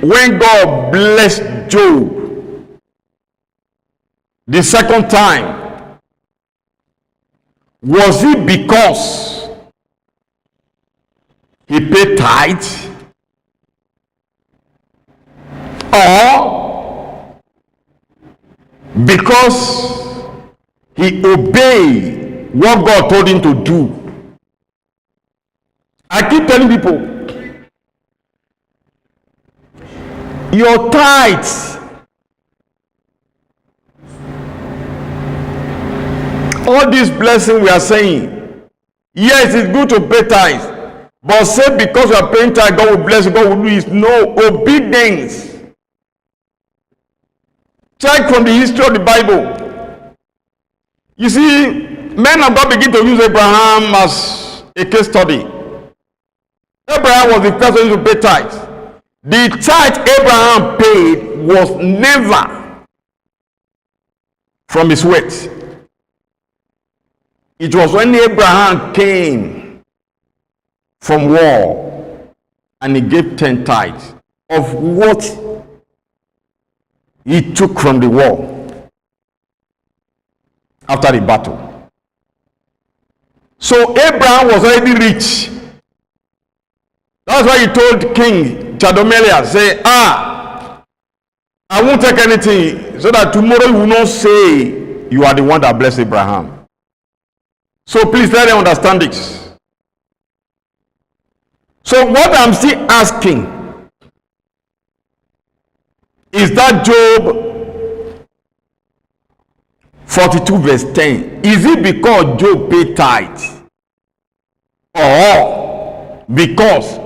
when God blessed Job the second time, was it because he paid tithe, or because he obeyed what God told him to do? I keep telling people, your tithes, all this blessing we are saying, yes, it's good to pay tithes, but say because you are paying tithe, God will bless you, God will do is no obedience. Check from the history of the Bible. You see, men of God begin to use Abraham as a case study. Abraham was the first one to pay tithes. The tithe Abraham paid was never from his wealth. It was when Abraham came from war and he gave 10 tithes of what he took from the war after the battle. So Abraham was already rich. That's why he told King Chedorlaomer, say, I won't take anything, so that tomorrow you will not say you are the one that blessed Abraham. So please let them understand this. So what I'm still asking is that Job 42 verse 10. Is it because Job paid tithe, or because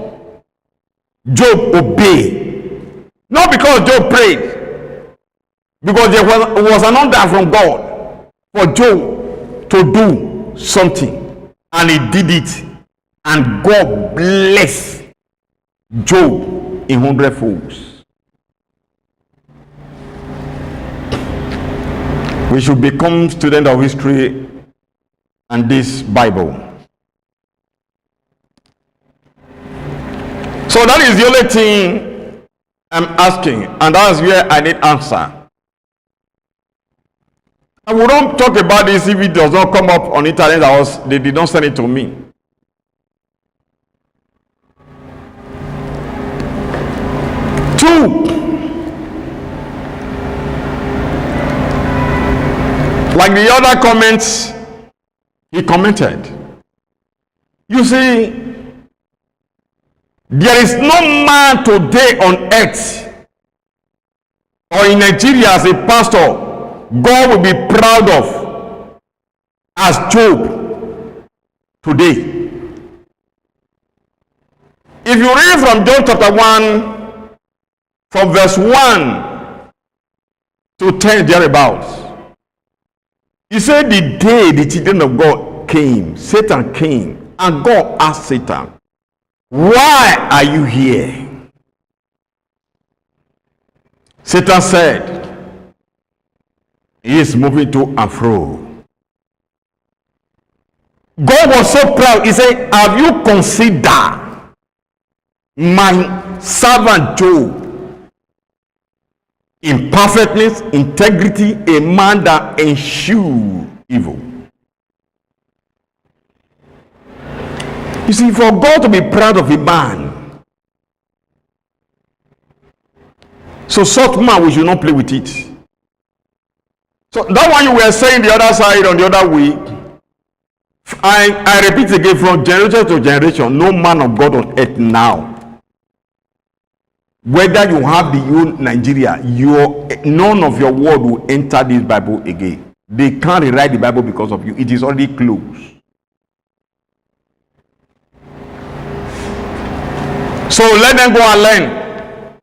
Job obeyed? Not because Job prayed, because there was an order from God for Job to do something, and he did it, and God blessed Job in 100-folds. We should become students of history and this Bible. So that is the only thing I'm asking, and that's where I need answer. And we don't talk about this if it does not come up on internet. They did not send it to me. Two, like the other comments he commented, you see, there is no man today on earth or in Nigeria as a pastor God will be proud of as Job today. If you read from John chapter 1, from verse 1 to 10 thereabouts, he said the day the children of God came, Satan came, and God asked Satan, why are you here? Satan said, he is moving to and fro. God was so proud. He said, have you considered my servant Job? In perfectness, integrity, a man that eschews evil. You see, for God to be proud of a man, so such man, we should not play with it. So that one you were saying the other side on the other way, I repeat again, from generation to generation, no man of God on earth now, whether you have the whole Nigeria, none of your word will enter this Bible again. They can't rewrite the Bible because of you. It is already closed. So let them go and learn,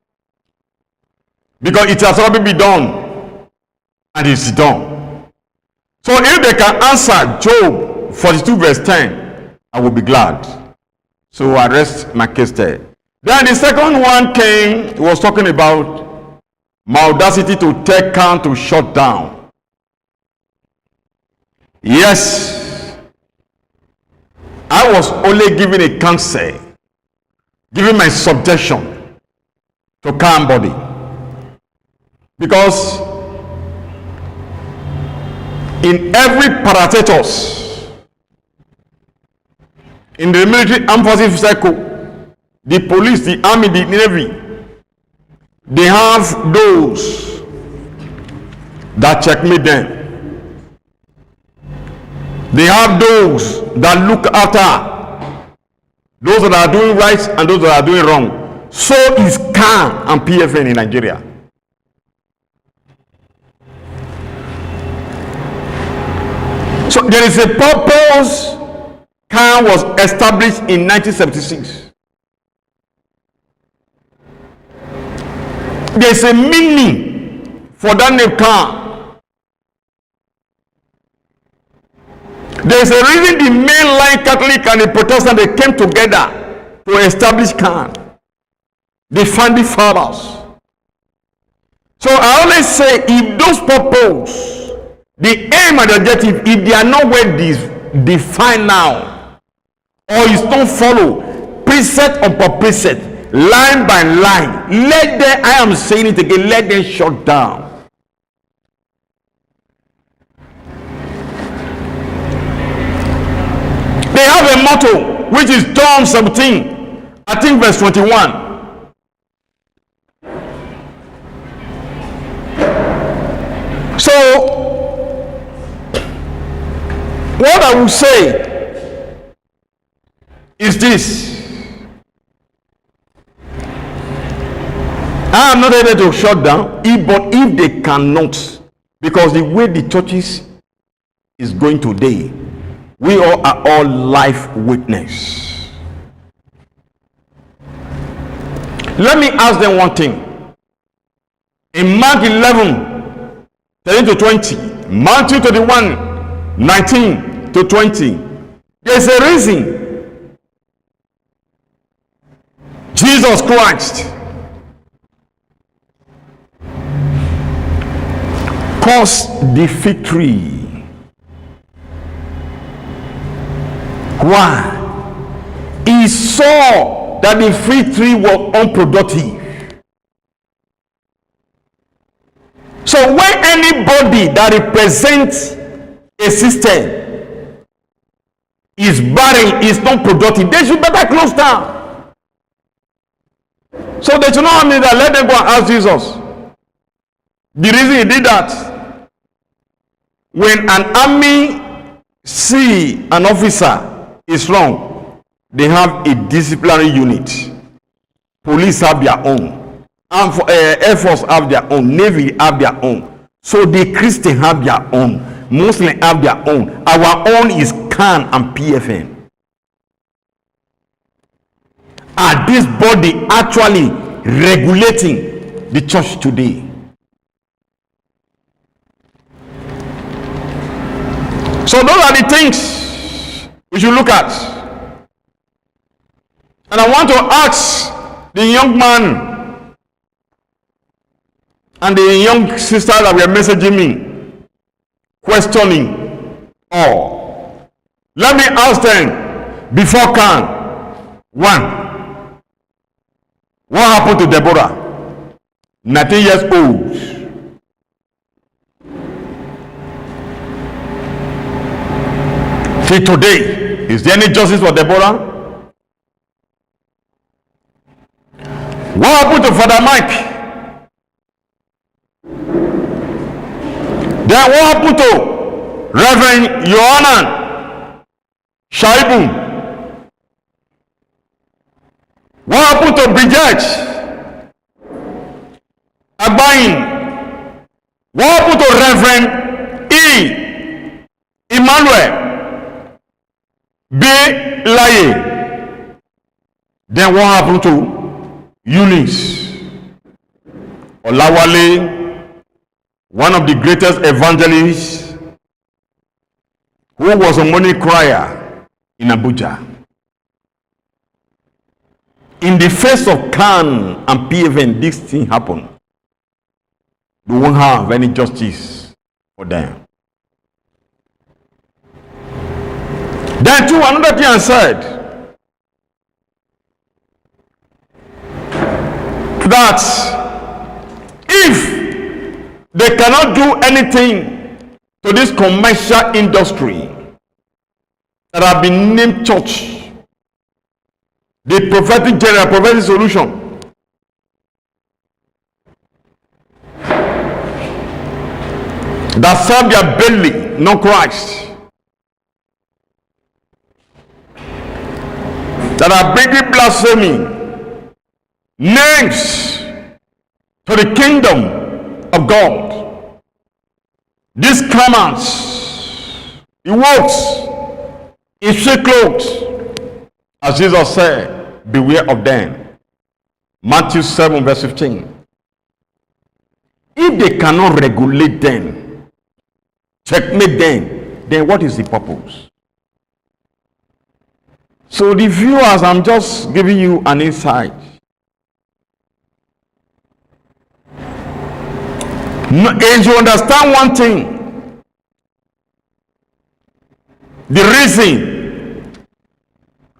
because it has already been done, and it's done. So if they can answer Job 42 verse 10, I will be glad. So I rest my case there. Then the second one came, was talking about my audacity to take count, to shut down. Yes, I was only giving a counsel, giving my subjection to calm body. Because in every paratatus, in the military armed forces circle, the police, the army, the navy, they have those that checkmate them. They have those that look after those that are doing right and those that are doing wrong. So is CAN and PFN in Nigeria. So there is a purpose. CAN was established in 1976. There's a meaning for that name CAN. There's a reason the mainline Catholic and the Protestant, they came together to establish CAN. The founding fathers. So I always say, if those purpose, the aim and the objective, if they are not well defined now, or you don't follow precept upon precept, line by line, let them, I am saying it again, let them shut down. They have a motto, which is Psalm 17, I think verse 21. So, what I will say is this. I am not able to shut down, but if they cannot, because the way the churches is going today, we all are all life witness. Let me ask them one thing. In Mark 11, 13 to 20, Matthew 21, 19 to 20, there's a reason Jesus Christ caused the fig tree. Why? He saw that the fig tree was unproductive. So when anybody that represents a system is barren, is not productive, they should better close down. So they should not only that, let them go and ask Jesus. The reason he did that, when an army see an officer is wrong, they have a disciplinary unit. Police have their own. Air Force have their own. Navy have their own. So the Christian have their own. Muslim have their own. Our own is CAN and PFN. Are this body actually regulating the church today? So those are the things we should look at. And I want to ask the young man and the young sister that were messaging me, questioning all. Let me ask them before CAN. One, what happened to Deborah? 19 years old. Till today, is there any justice for Deborah? What happened to Father Mike? Then what happened to Reverend Yohanan Shaibu? What happened to Bridget Agbayin? What happened to Reverend Emmanuel B. Laye? Then what happened to Eunice Olawale, one of the greatest evangelists who was a morning crier in Abuja? In the face of CAN and PFN, this thing happened. We won't have any justice for them. Then too, another thing I said, that if they cannot do anything to this commercial industry that have been named church, the prophetic general, prophetic solution, that serve their belly, not Christ, that are bringing blasphemy, names to the kingdom of God. These commands, he walks in sheep clothes, as Jesus said, beware of them. Matthew 7 verse 15. If they cannot regulate them, checkmate them, then what is the purpose? So the viewers, I'm just giving you an insight. As you understand one thing, the reason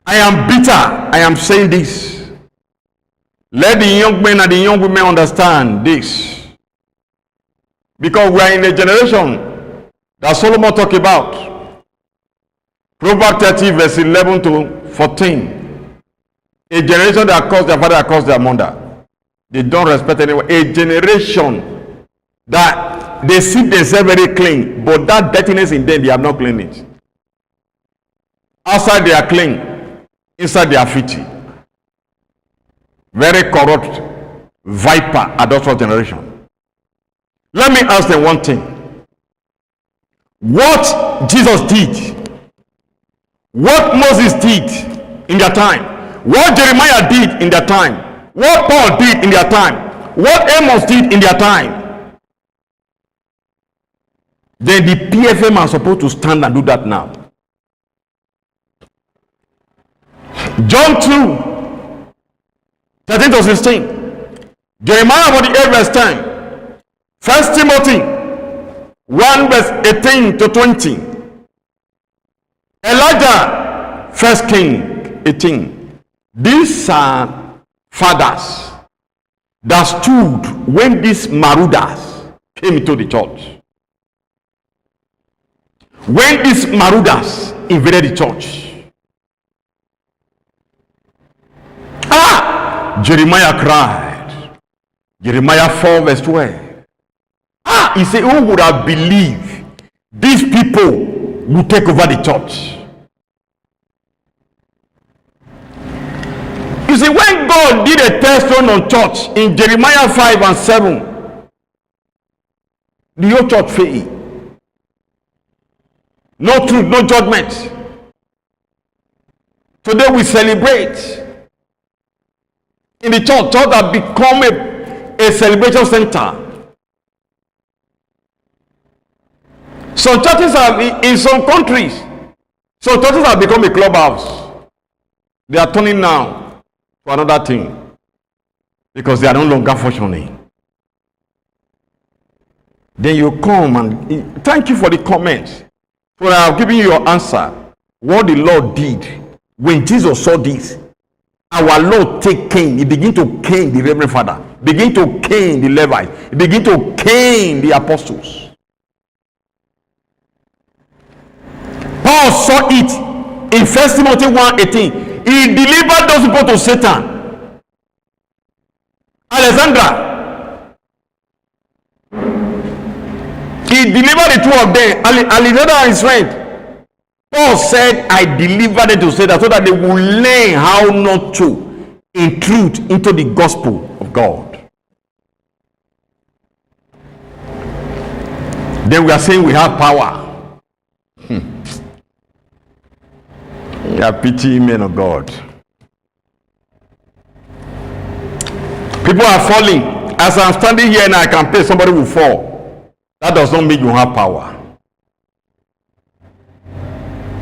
I am bitter, I am saying this. Let the young men and the young women understand this. Because we are in a generation that Solomon talked about. Proverbs 30 verse 11 to 14. A generation that calls their father, that calls their mother. They don't respect anyone. A generation that they see themselves very clean, but that dirtiness in them, they have not cleaned it. Outside they are clean, inside they are filthy. Very corrupt, viper, adulterous generation. Let me ask them one thing. What Jesus did, what Moses did in their time, what Jeremiah did in their time, what Paul did in their time, what Amos did in their time, then the PFM are supposed to stand and do that now. John 2, 13 to 16. Jeremiah 48 verse 10. 1 Timothy 1 verse 18 to 20. Elijah 1 King 18. These are fathers that stood when these marauders came into the church. When these marauders invaded the church. Jeremiah cried. Jeremiah 4 verse 12. He said, who would have believed these people would take over the church? You see, when God did a test on church in Jeremiah 5 and 7, the whole church failed. No truth, no judgment. Today we celebrate in the church that become a celebration center. Some churches have, in some countries, some churches have become a clubhouse. They are turning now to another thing because they are no longer functioning. Then you come and thank you for the comments. For I have given you your answer. What the Lord did when Jesus saw this, our Lord take Cain. He began to cane the Reverend Father, begin to cane the Levites, he began to cane the apostles. Paul saw it in 1 Timothy 1:18. He delivered those people to Satan. Alexandra, he delivered the two of them, Alexander and his friend. Paul said, I delivered them to Satan so that they will learn how not to intrude into the gospel of God. Then we are saying we have power. You are pity, men of God. People are falling. As I'm standing here now, I can pray somebody will fall. That does not mean you have power.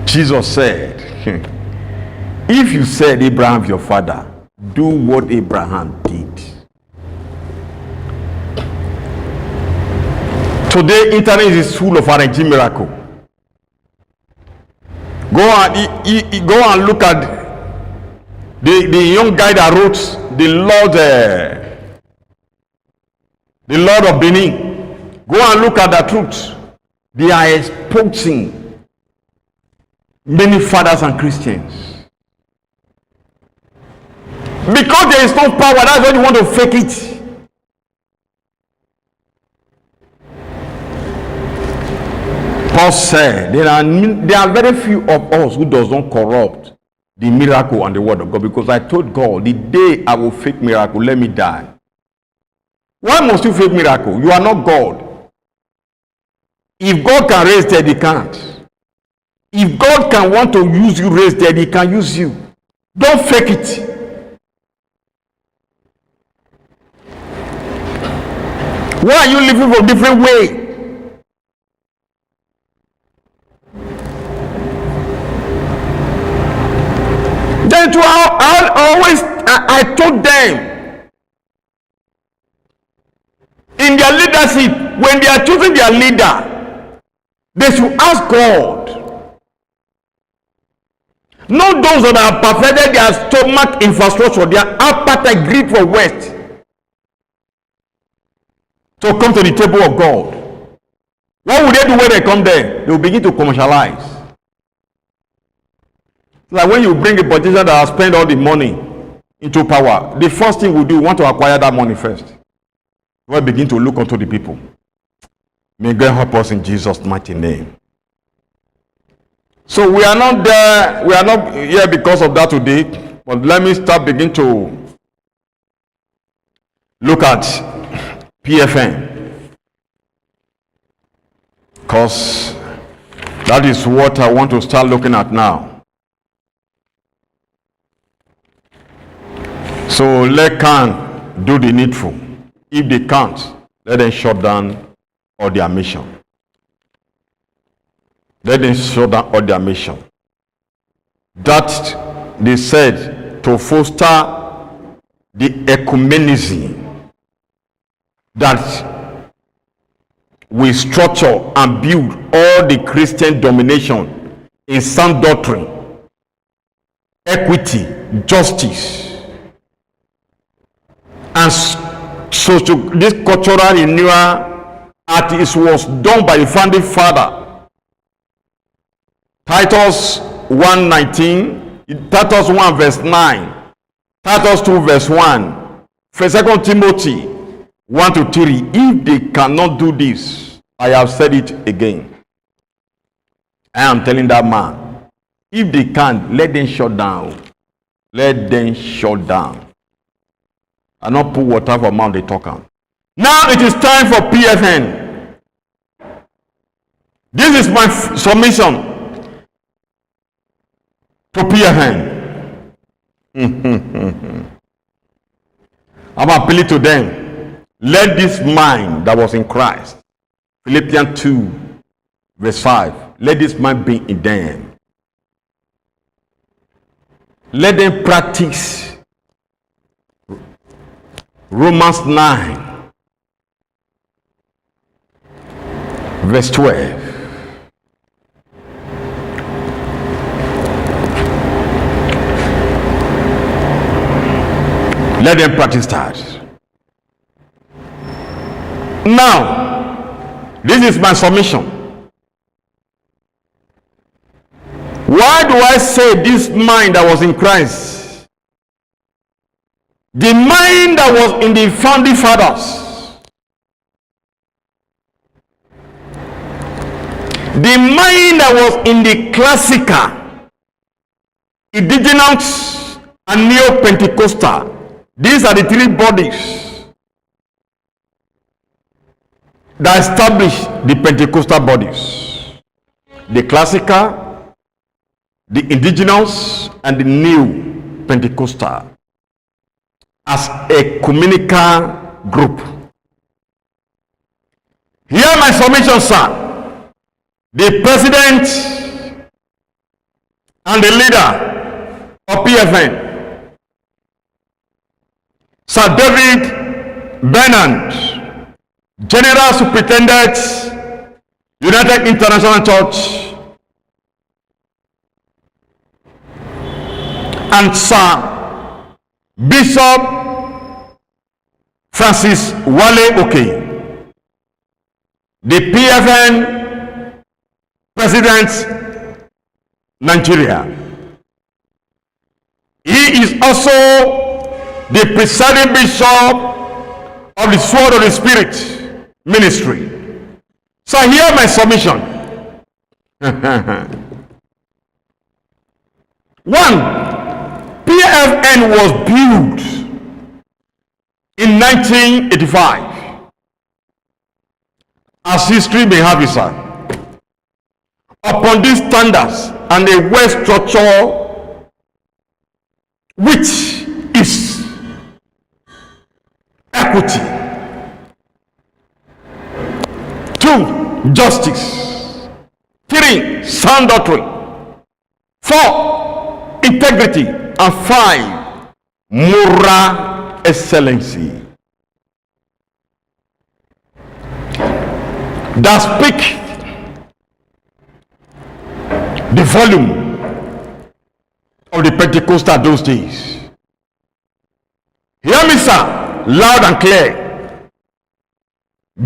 Jesus said, if you said Abraham your father, do what Abraham did. Today, internet is full of arranging miracle. Go and look at the young guy that wrote the Lord the Lord of Benin. Go and look at the truth. They are exposing many fathers and Christians. Because there is no power, that's why you want to fake it. Paul said, there are very few of us who does not corrupt the miracle and the word of God, because I told God, the day I will fake miracle, let me die. Why must you fake miracle? You are not God. If God can raise dead, he can't. If God can want to use you, raise dead, he can use you. Don't fake it. Why are you living for a different way? Then I told them in their leadership, when they are choosing their leader, they should ask God. Not those that have perfected their stomach infrastructure, their appetite, greed for wealth, to come to the table of God. What will they do when they come there? They will begin to commercialize. Like when you bring a politician that has spent all the money into power, the first thing we do, we want to acquire that money first. We begin to look unto the people. May God help us in Jesus' mighty name. So we are not there, we are not here because of that today, but let me begin to look at PFN, because that is what I want to start looking at now. So let CAN do the needful. If they can't, let them shut down all their mission. Let them shut down all their mission. That they said to foster the ecumenism that we structure and build all the Christian domination in sound doctrine, equity, justice, and social, this cultural renewal as it was done by the founding father. Titus 1:19, Titus 1 verse 9, Titus 2 verse 1, 2 Timothy 1 to 3. If they cannot do this, I have said it again. I am telling that man, if they can't, let them shut down. Let them shut down. And not put water for mouth they talk on. Now it is time for PFN. This is my submission to PFN. I'm appealing to them. Let this mind that was in Christ, Philippians 2 verse 5, let this mind be in them. Let them practice Romans 9 verse 12. Let them practice that. Now, this is my submission. Why do I say this mind that was in Christ? The mind that was in the founding fathers, the mind that was in the classical, indigenous, and neo-Pentecostal, these are the three bodies that establish the Pentecostal bodies: the classical, the indigenous, and the neo-Pentecostal, as a communical group. Here my submission, sir. The president and the leader of PFN, Sir David Bernard, General Superintendent, United International Church, and Sir Bishop Francis Wale Oke, the PFN President, Nigeria. He is also the presiding bishop of the Sword of the Spirit ministry. So here my submission. One, PFN was built in 1985, as history may have it, sir, upon these standards and a well structure which is equity. Two, justice. Three, sound doctrine. Four, integrity. And five, moral excellency. That speak the volume of the Pentecostal those days. Hear me, sir, loud and clear.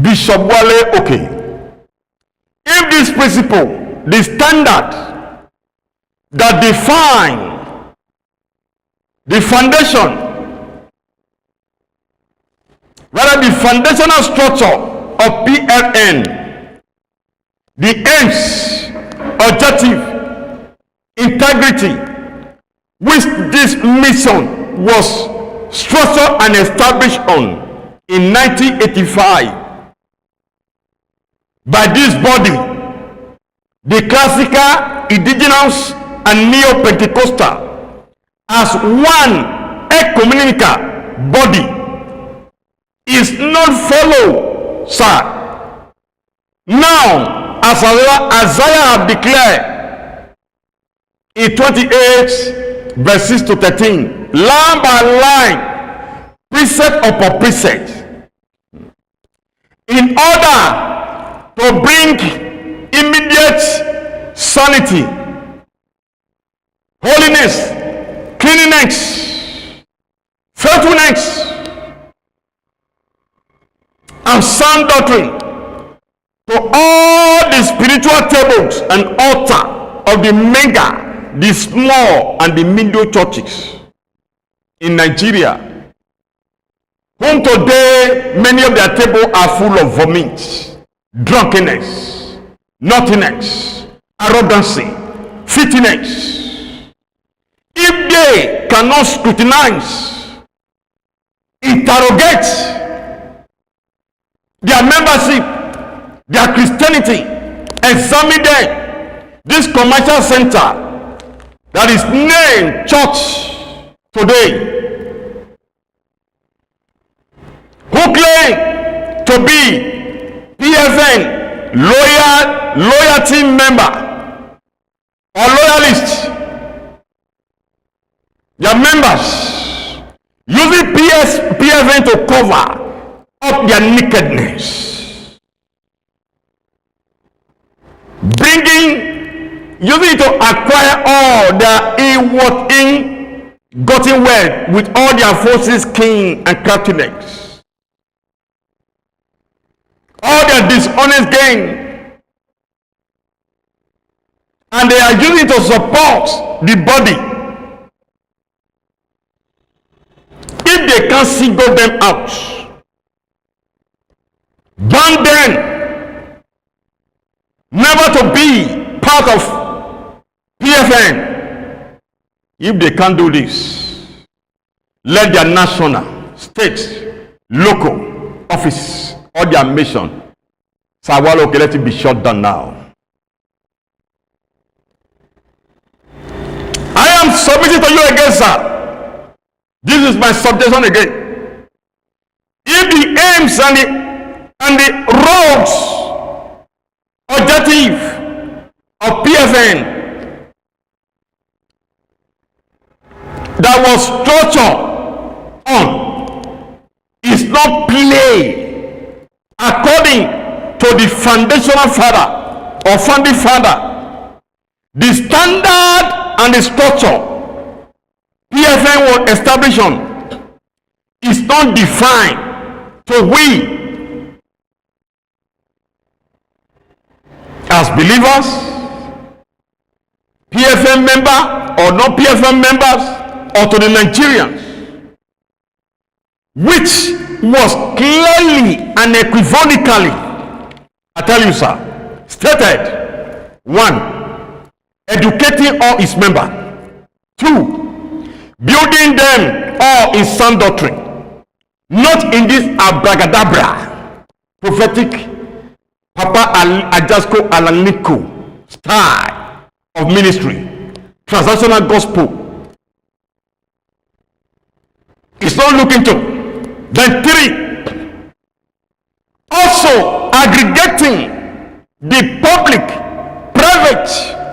Bishop Wale Oke, if this principle, the standard that define the foundation, rather the foundational structure of PFN, the aims, objective, integrity, which this mission was structured and established on in 1985 by this body, the classical, indigenous, and neo-Pentecostal, as one ecumenical body, is not followed, sir. Now, as Isaiah have declared in 28 verses to 13, line by line, precept upon precept, in order to bring immediate sanity, holiness, cleanliness, faithfulness, and sound doctrine to all the spiritual tables and altar of the mega, the small, and the middle churches in Nigeria, whom today many of their tables are full of vomit, drunkenness, naughtiness, arrogancy, filthiness. If they cannot scrutinize, interrogate their membership, their Christianity, examine them, this commercial center that is named church today, who claim to be PFN loyalty member or loyalist, their members using PFN to cover up their nakedness, using it to acquire all their gotten wealth with all their forces, king and craftiness, all their dishonest gain, and they are using it to support the body. If they can't single them out, ban them never to be part of PFN. If they can't do this, let their national, state, local office or their mission, Sawalo, okay, let it be shut down now. I am submitting to you again, sir. This is my subjection again. If the aims and the roads, objective of PFN that was structured on is not play according to the foundational father or founding father, the standard and the structure PFN was established on is not defined So we, as believers, PFM member or not PFM members, or to the Nigerians, which was clearly and equivocally, I tell you, sir, stated: 1, educating all its members; 2, building them all in sound doctrine, not in this abracadabra, prophetic, Papa Ajasko Alaliko style of ministry, transactional gospel. It's not looking to. Then 3, also aggregating the public, private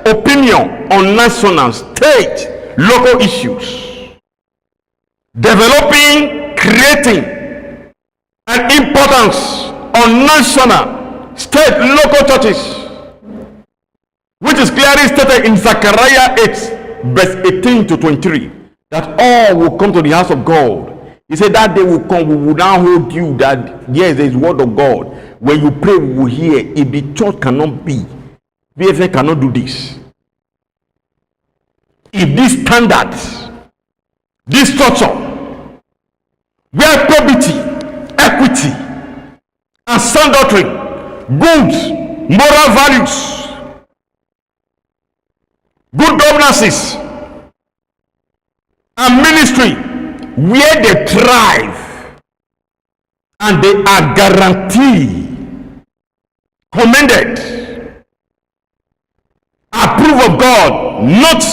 opinion on national, state, local issues, developing, creating an importance on national, state, local churches, which is clearly stated in Zechariah 8, verse 18 to 23, that all will come to the house of God. He said that they will come, we will now hold you that yes, there is word of God. When you pray, we will hear. If the church cannot be, VFN cannot do this. If this standards, this structure, where probity, equity, and sound doctrine, goods, moral values, good governances, and ministry, where they thrive and they are guaranteed, commended, approved of God, not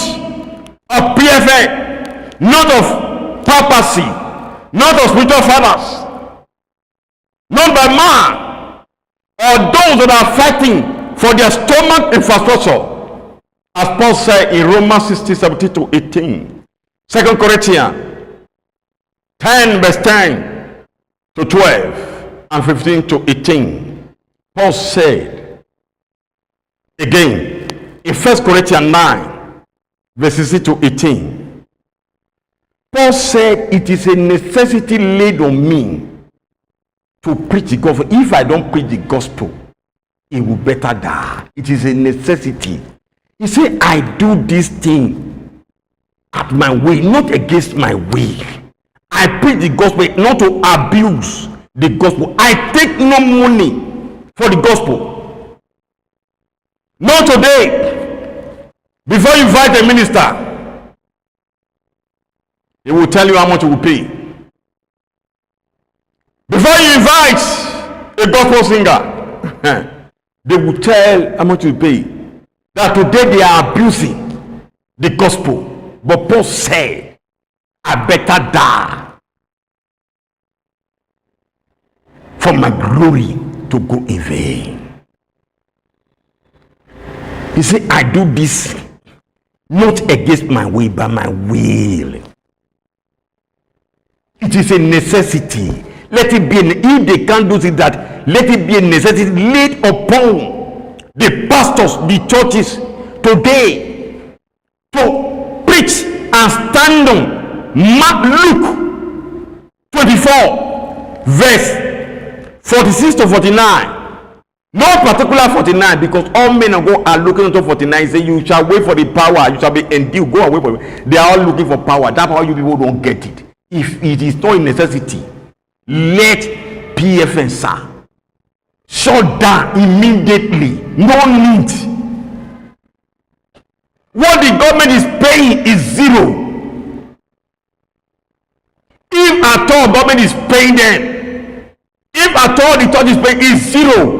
of PFA, not of papacy, not of spiritual fathers, not by man, or those that are fighting for their stomach infrastructure, as Paul said in Romans 16:17-18, 2 Corinthians 10 verse 10 to 12 and 15 to 18. Paul said again in 1 Corinthians 9 verse 16 to 18. Paul said, it is a necessity laid on me to preach the gospel. If I don't preach the gospel, it will better die. It is a necessity. He said, I do this thing at my way, not against my will. I preach the gospel not to abuse the gospel. I take no money for the gospel. Not today. Before you invite a minister, he will tell you how much he will pay. Before you invite a gospel singer, they will tell how much you pay. That today they are abusing the gospel. But Paul said, I better die for my glory to go in vain. He said, I do this not against my will, but my will. It is a necessity. Let it be, if they can't do it, that let it be a necessity laid upon the pastors, the churches today to preach and stand on Luke 24 verse 46 to 49. No particular 49, because all men are looking into 49. Say, you shall wait for the power, you shall be endued. Go away from it. They are all looking for power. That's how you people don't get it. If it is not a necessity, let PFN shut down immediately. No need. What the government is paying is zero. If at all government is paying them, if at all the church is paying, is zero.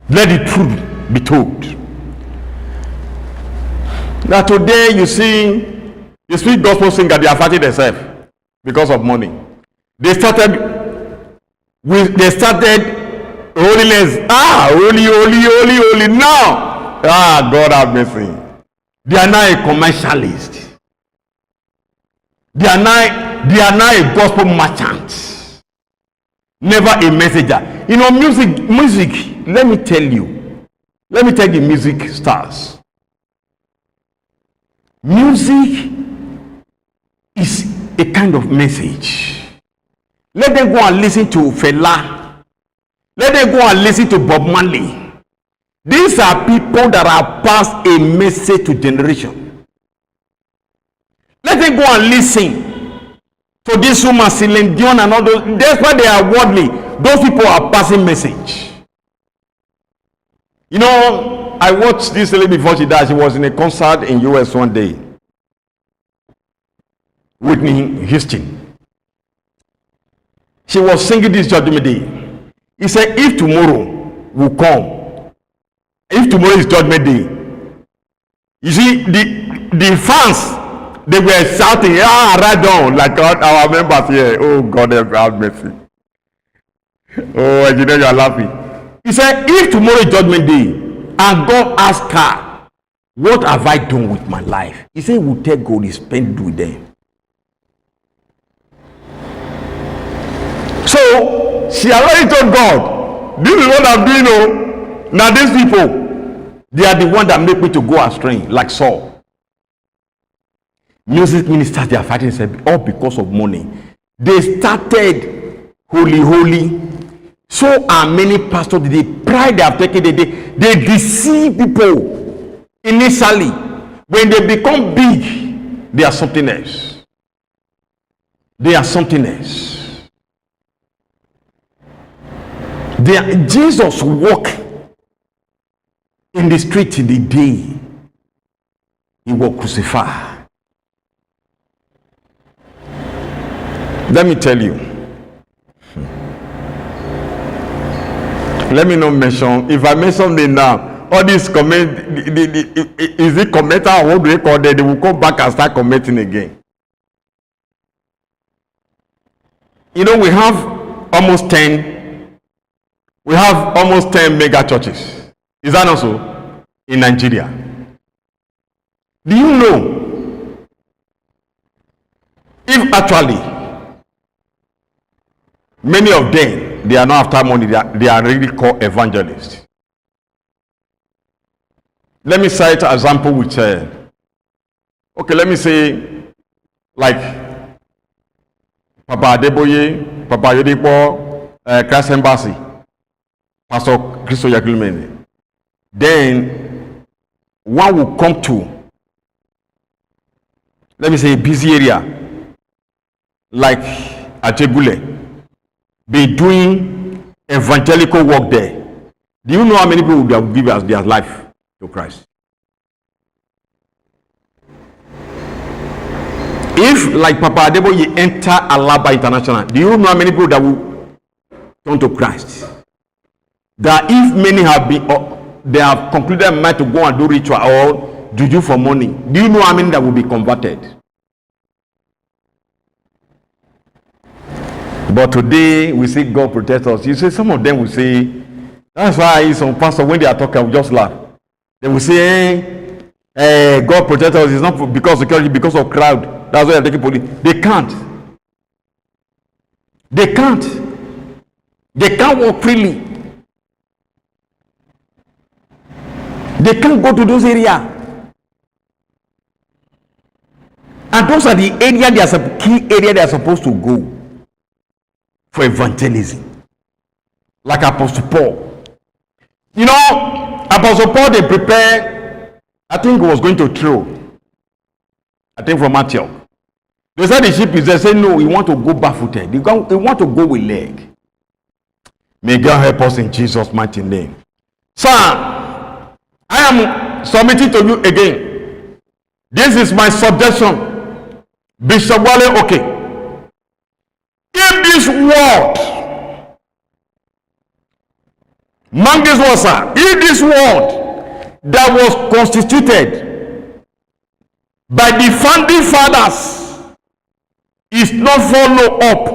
Let the truth be told. Now today you see the sweet gospel singer, they are fighting themselves because of money. They started holiness. Holy. Now, God have mercy. They are now a commercialist. They are now a gospel merchant. Never a messenger. You know, music. Let me tell the music stars. Music is a kind of message. Let them go and listen to Fela. Let them go and listen to Bob Marley. These are people that have passed a message to generation. Let them go and listen to this woman, Celine Dion, and all those. That's why they are worldly. Those people are passing message. You know, I watched this lady before she died. She was in a concert in US one day. Whitney Houston. She was singing this Judgment Day. He said, if tomorrow will come, if tomorrow is Judgment Day, you see, the fans, they were shouting, right on, like our members here. Oh, God, have mercy. Oh, you know, you are laughing. He said, if tomorrow is Judgment Day, and God asked her, what have I done with my life? He said, we'll take God, he spent with them. So she already told God, this is what I'm doing. Oh, now these people, they are the one that make me to go astray, like Saul. Music ministers, they are fighting, all because of money. They started holy. So are many pastors. The pride they have taken, they deceive people initially. When they become big, they are something else. They are something else. Jesus walked in the street in the day he was crucified. Let me tell you. Let me not mention. If I mention them now, all these comment, is it commenter or what do they call them? They will come back and start commenting again. You know, we have almost 10 mega churches. Is that not so? In Nigeria. Do you know if actually many of them, they are not after money, they are really called evangelists? Let me cite an example which, okay, let me say, like Papa Adeboye, Papa Yodipo, Christ Embassy, Pastor Christo Yakulumene. Then one will come to, let me say, a busy area like Ajegule, be doing evangelical work there. Do you know how many people will give us their life to Christ? If, like Papa Adeboye, enter Alaba International, do you know how many people that will turn to Christ? That if many have been, they have concluded their mind to go and do ritual or juju for money, do you know how many that will be converted? But today we see God protect us. You see, some of them will say, that's why some pastors, when they are talking, I will just laugh. They will say, God protect us. It's not because of security, because of crowd. That's why they're taking police. They can't. They can't walk freely. They can't go to those areas. And those are the areas, they are key area they are supposed to go for evangelism. Like Apostle Paul. You know, Apostle Paul, they prepared, I think he was going to throw. I think from Antioch. They said the sheep is there. Say no, we want to go barefooted. They want to go with leg. May God help us in Jesus' mighty name. Sir, I am submitting to you again. This is my suggestion. Bishop Wale, okay. If this word, Mangus Wasa, if this word that was constituted by the founding fathers is not followed up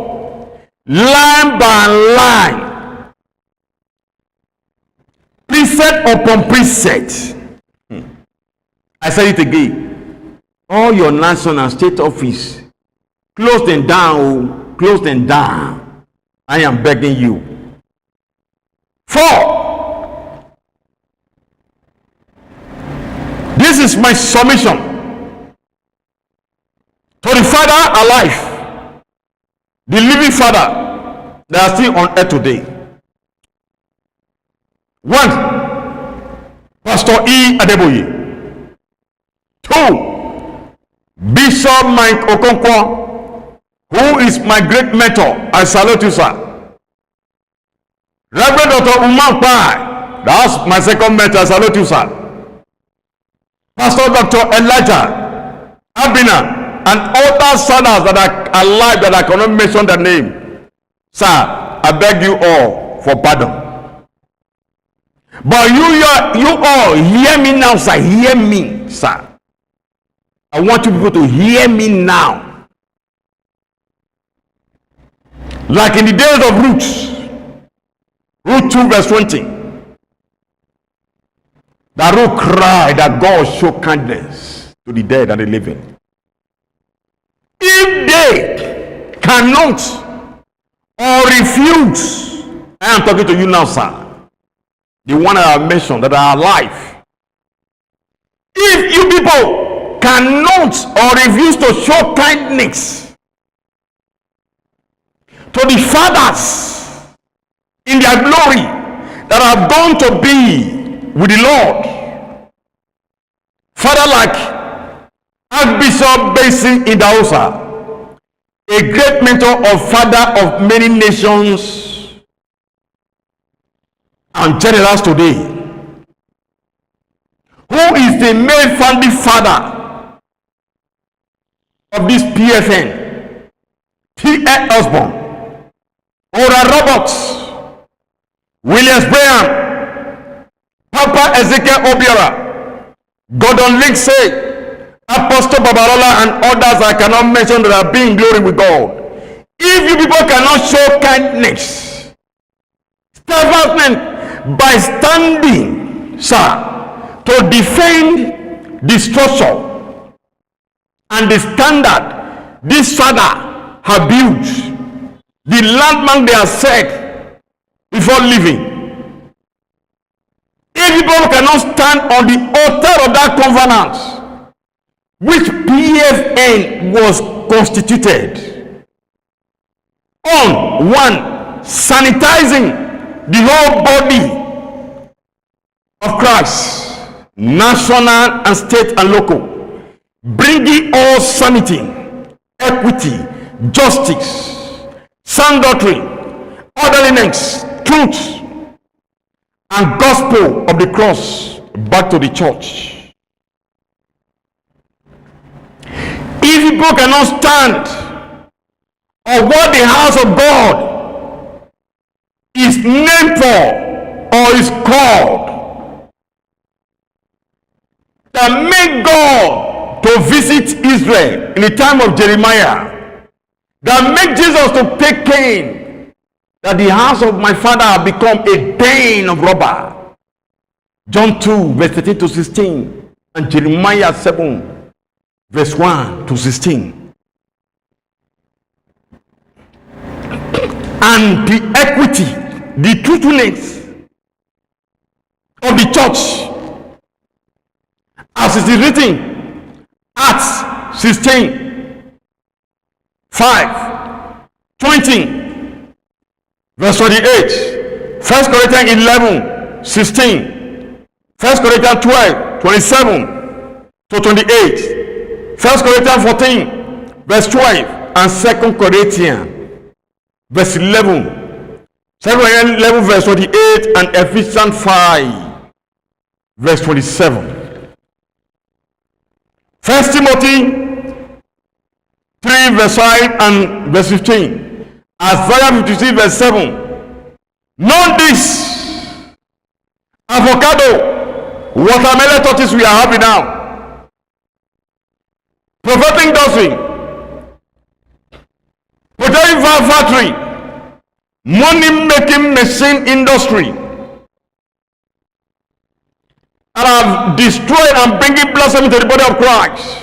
line by line, precept upon precept. I said it again. All your national and state office, close them down. Close them down. I am begging you. 4. This is my submission to the Father alive, the living Father, that are still on earth today. One, Pastor E. Adeboye. Two, Bishop Mike Okonkwo, who is my great mentor. I salute you, sir. Reverend Dr. Umar Pai, that's my second mentor. I salute you, sir. Pastor Dr. Elijah Abina, and other sinners that are alive that I cannot mention the name. Sir, I beg you all for pardon. But you all hear me now, sir. Hear me, sir. I want you people to hear me now. Like in the days of Ruth 2 verse 20. That Ruth cried that God show kindness to the dead and the living. If they cannot or refuse, I am talking to you now, sir. The one I have mentioned that are alive. If you people cannot or refuse to show kindness to the fathers in their glory that have gone to be with the Lord, Father like Archbishop Basin Idahosa, a great mentor of father of many nations and generals today, who is the main founding father of this PFN, T.Ed Osborne, Oral Roberts, Williams Graham, Papa Ezekiel Obiora, Gordon Lindsay, Apostle Babalola, and others I cannot mention that are being glory with God. If you people cannot show kindness, steadfastness, by standing, sir, to defend the structure and the standard this father have built, the landmark they have set before leaving. If people cannot stand on the altar of that covenant which PFN was constituted on, one, sanitizing the whole body of Christ, national and state and local, bringing all sanity, equity, justice, sound doctrine, orderliness, truth, and gospel of the cross back to the church. If people cannot stand on what the house of God is named for or is called, that made God to visit Israel in the time of Jeremiah, that made Jesus to take Cain, that the house of my father have become a den of robber. John 2 verse 13 to 16 and Jeremiah 7 verse 1 to 16. And the equity, the truthfulness of the church, as it is written, Acts 16, 5, 20, verse 28, 1 Corinthians 11, 16, 1 Corinthians 12, 27 to 28, 1 Corinthians 14, verse 12, and 2 Corinthians verse 11, 2 Corinthians 11 verse 28, and Ephesians 5 verse 27. 1 Timothy 3 verse 5 and verse 15. Isaiah 56 verse 7. Know this, avocado, watermelon tortoise we are having now, prophetic doctrine, potato factory, money making machine industry, and have destroyed and bringing blossom into the body of Christ.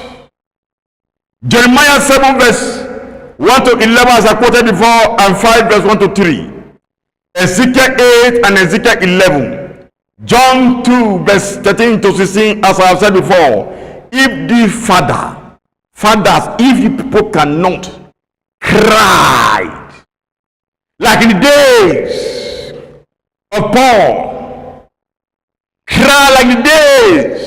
Jeremiah 7 verse 1 to 11 as I quoted before, and 5 verse 1 to 3. Ezekiel 8 and Ezekiel 11. John 2 verse 13 to 16 as I have said before. If the fathers, if you people cannot cry like in the days of Paul, cry like the days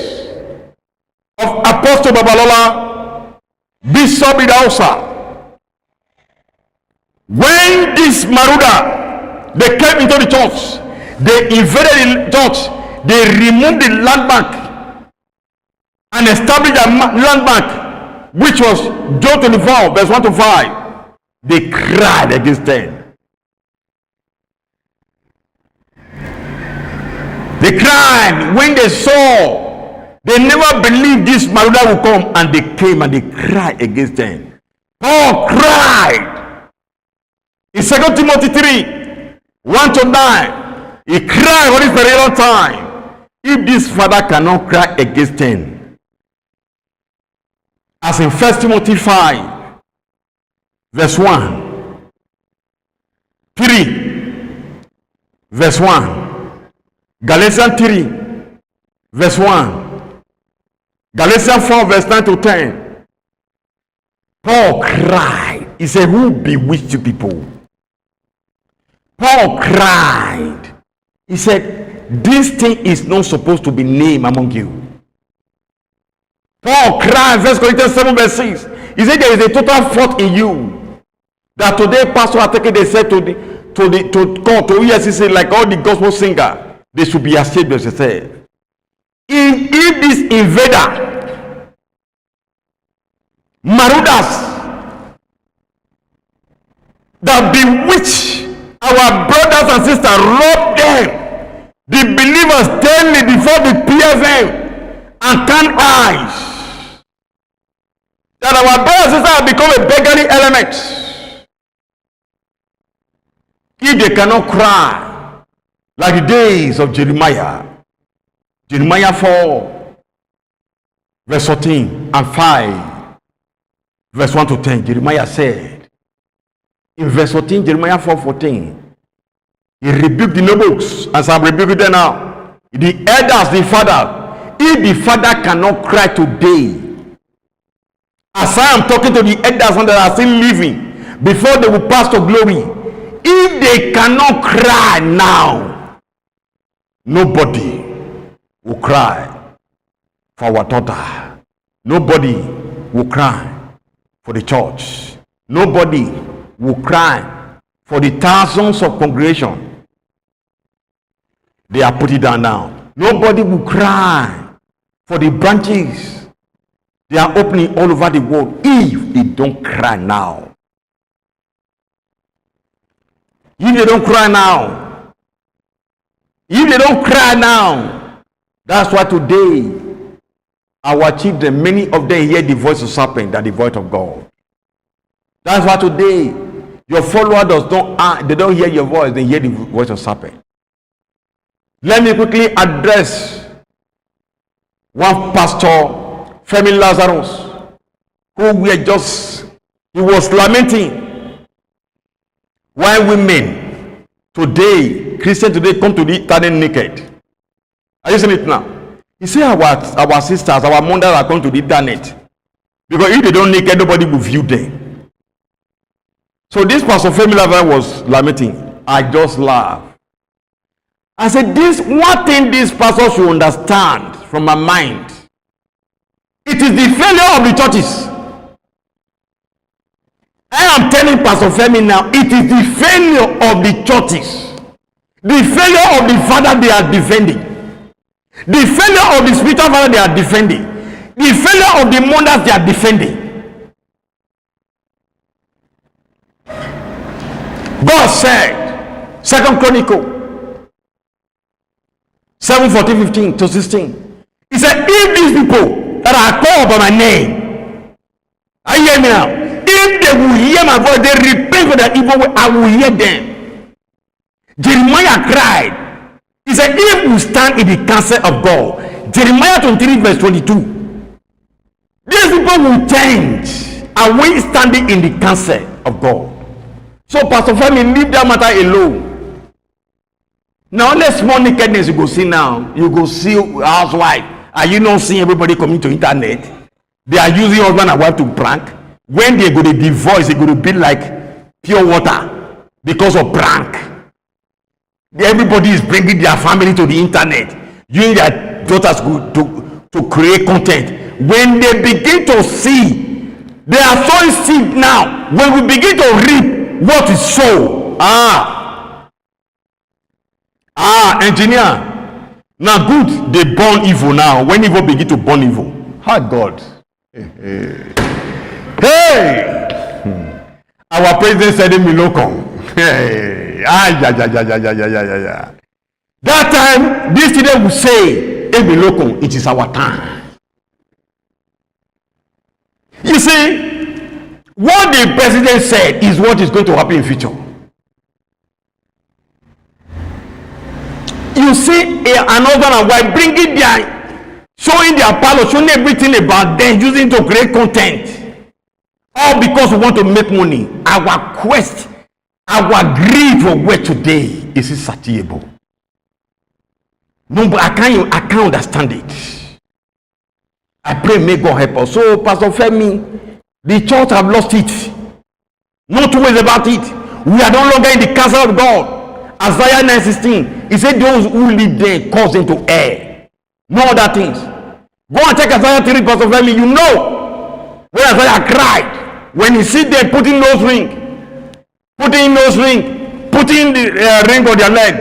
of Apostle Babalola, Bishop Idausa. When this Maruda, they came into the church, they invaded the church, they removed the landmark and established a landmark, which was John 24, verse 1 to 5. They cried against them. They cried when they saw, they never believed this Maruda would come, and they came and they cried against them. Paul cried. In 2 Timothy 3, 1 to 9, he cried for this very long time. If this father cannot cry against them, as in 1 Timothy 5, verse 1, 3, verse 1, Galatians 3, verse 1, Galatians 4, verse 9 to 10, Paul cried. He said, who bewitched you people? Paul cried. He said, this thing is not supposed to be named among you. Paul cried, 1 Corinthians 7, verse 6. He said, there is a total fault in you. That today, pastor are taking, they said to God, to ESCC, like all the gospel singer, they should be ashamed of themselves. If this invader, Marudas, that bewitch our brothers and sisters, rob them, the believers daily before the PFM and can't eyes, that our brothers and sisters have become a beggarly element. If they cannot cry like the days of Jeremiah, Jeremiah 4, verse 14 and 5, verse 1 to 10, Jeremiah said, in verse 14, Jeremiah 4:14, he rebuked the nobles, as I'm rebuking them now. The elders, the father. If the father cannot cry today, as I am talking to the elders that are still living, before they will pass to glory, if they cannot cry now, nobody will cry for our daughter. Nobody will cry for the church. Nobody will cry for the thousands of congregation. They are putting down now. Nobody will cry for the branches they are opening all over the world if they don't cry now. If they don't cry now, if they don't cry now, that's why today our children, many of them hear the voice of serpent than the voice of God. That's why today your followers they don't hear your voice, they hear the voice of serpent. Let me quickly address one pastor, Femi Lazarus, he was lamenting why women today, Christians today, come to the internet naked. Are you seeing it now? He said our sisters, our mothers are going to the internet. Because if they don't naked, nobody will view them. So this pastor Femi Lazarus was lamenting. I just laughed. I said, this one thing this pastor should understand from my mind. It is the failure of the churches. I am telling Pastor Femi now, it is the failure of the churches. The failure of the father they are defending. The failure of the spiritual father they are defending. The failure of the mothers they are defending. God said, 2 Chronicle 7:14-15 to 16. He said, if these people that are called by my name, I hear me now. If they will hear my voice, they repent for their evil way, I will hear them. Jeremiah cried. He said, if we stand in the counsel of God, Jeremiah 23 verse 22, these people will change. And we standing in the counsel of God. So Pastor Femi, leave that matter alone. Now only small nakedness you go see now. You go see housewife. Are you not seeing everybody coming to internet? They are using husband and wife to prank. When they go to divorce, they go to be like pure water. because of prank. Everybody is bringing their family to the internet, using their daughters to create content. When they begin to see, they are sowing seed now. When we begin to reap what is sown, engineer. Now good, they born evil now. When evil begin to born evil, God. Hey, our president said in Milocom. Hey, that time, this student will say, in Milocom, it is our time. You see, what the president said is what is going to happen in future. You see an husband and wife bringing their, showing their parlor, showing everything about them, using to create content, all because we want to make money. Our quest, our greed for where today is insatiable. No, but I can't understand it. I pray may God help us. So, Pastor Femi, the church have lost it. No two ways about it. We are no longer in the castle of God. Isaiah 9:16, he said those who live there cause them to err. No other things. Go and check Isaiah 3, Pastor Femi. You know when Isaiah cried, when he sit there putting nose ring, putting the ring on their leg,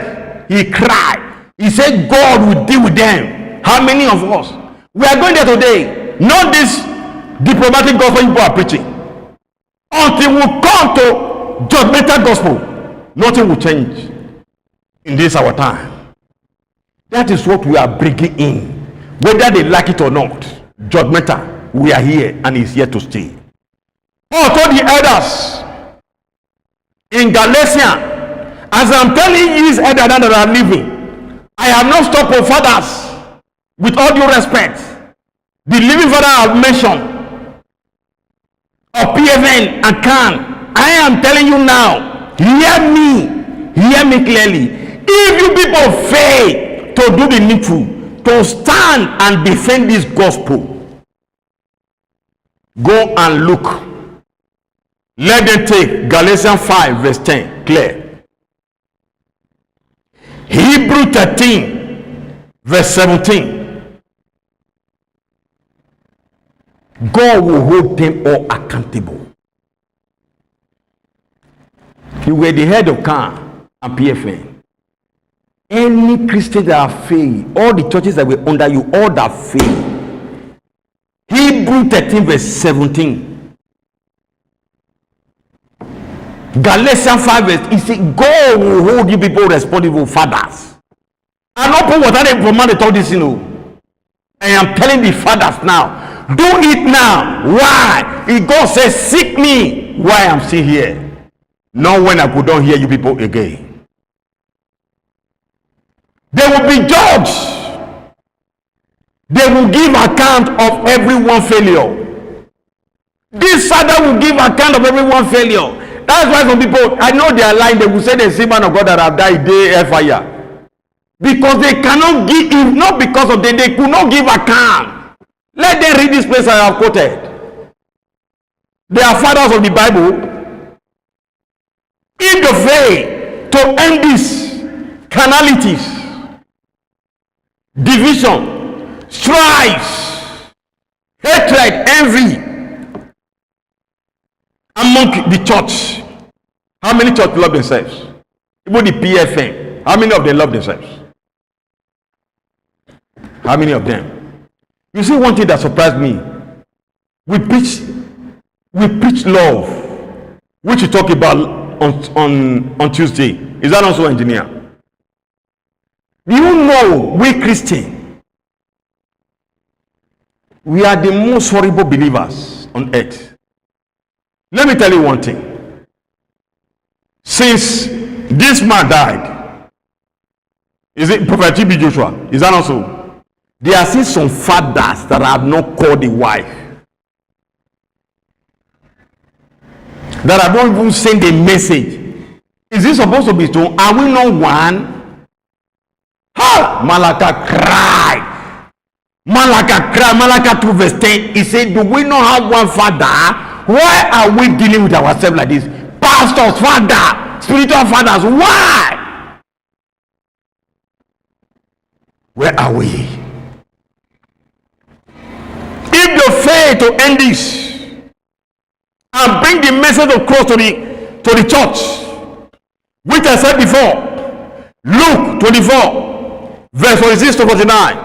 he cried. He said God will deal with them. How many of us? We are going there today. Not this diplomatic gospel people are preaching. Until we come to judgmental gospel, nothing will change in this our time. That is what we are bringing in, whether they like it or not. Judgmental, we are here and is here to stay. Paul told the elders in Galatia, as I'm telling these elders that are living, I have not stopped for fathers, with all due respect. The living father I have mentioned, of PFN and Khan, I am telling you now, hear me clearly. If you people fail to do the needful, to stand and defend this gospel, go and look. Let them take Galatians 5 verse 10 clear. Hebrew 13 verse 17. God will hold them all accountable. You were the head of CAN and PFN. Any Christian that have failed, all the churches that were under you, all that failed. Hebrew 13 verse 17. Galatians 5 verse, he said, God will hold you people responsible, fathers. And open water they command all this, you know. I am telling the fathers now, do it now. Why? If God says, seek me while I'm still here. Not when I could not hear you people again. They will be judged. They will give account of everyone failure. This father will give account of everyone failure. That's why some people, I know they are lying, they will say the same man of God that have died, they fire. Because they cannot give, if not because of them, they could not give account. Let them read this place I have quoted. They are fathers of the Bible. If they fail to end these carnalities, division, strife, hatred, envy among the church. How many church love themselves? Even the PFN, how many of them love themselves? How many of them? You see, one thing that surprised me, we preach love, which we talk about on Tuesday. Is that also engineer? You know, we Christians, we are the most horrible believers on earth. Let me tell you one thing. Since this man died, is it Prophet T.B. Joshua? Is that also? There are still some fathers that have not called the wife, that have not even sent a message. Is this supposed to be true? Are we not one? Malacca cried. Malacca 2 verse 10. He said, do we not have one father? Why are we dealing with ourselves like this? Pastors, father, spiritual fathers. Why? Where are we? If you fail to end this and bring the message of cross to the church, which I said before, Luke 24, verse 46 to 49,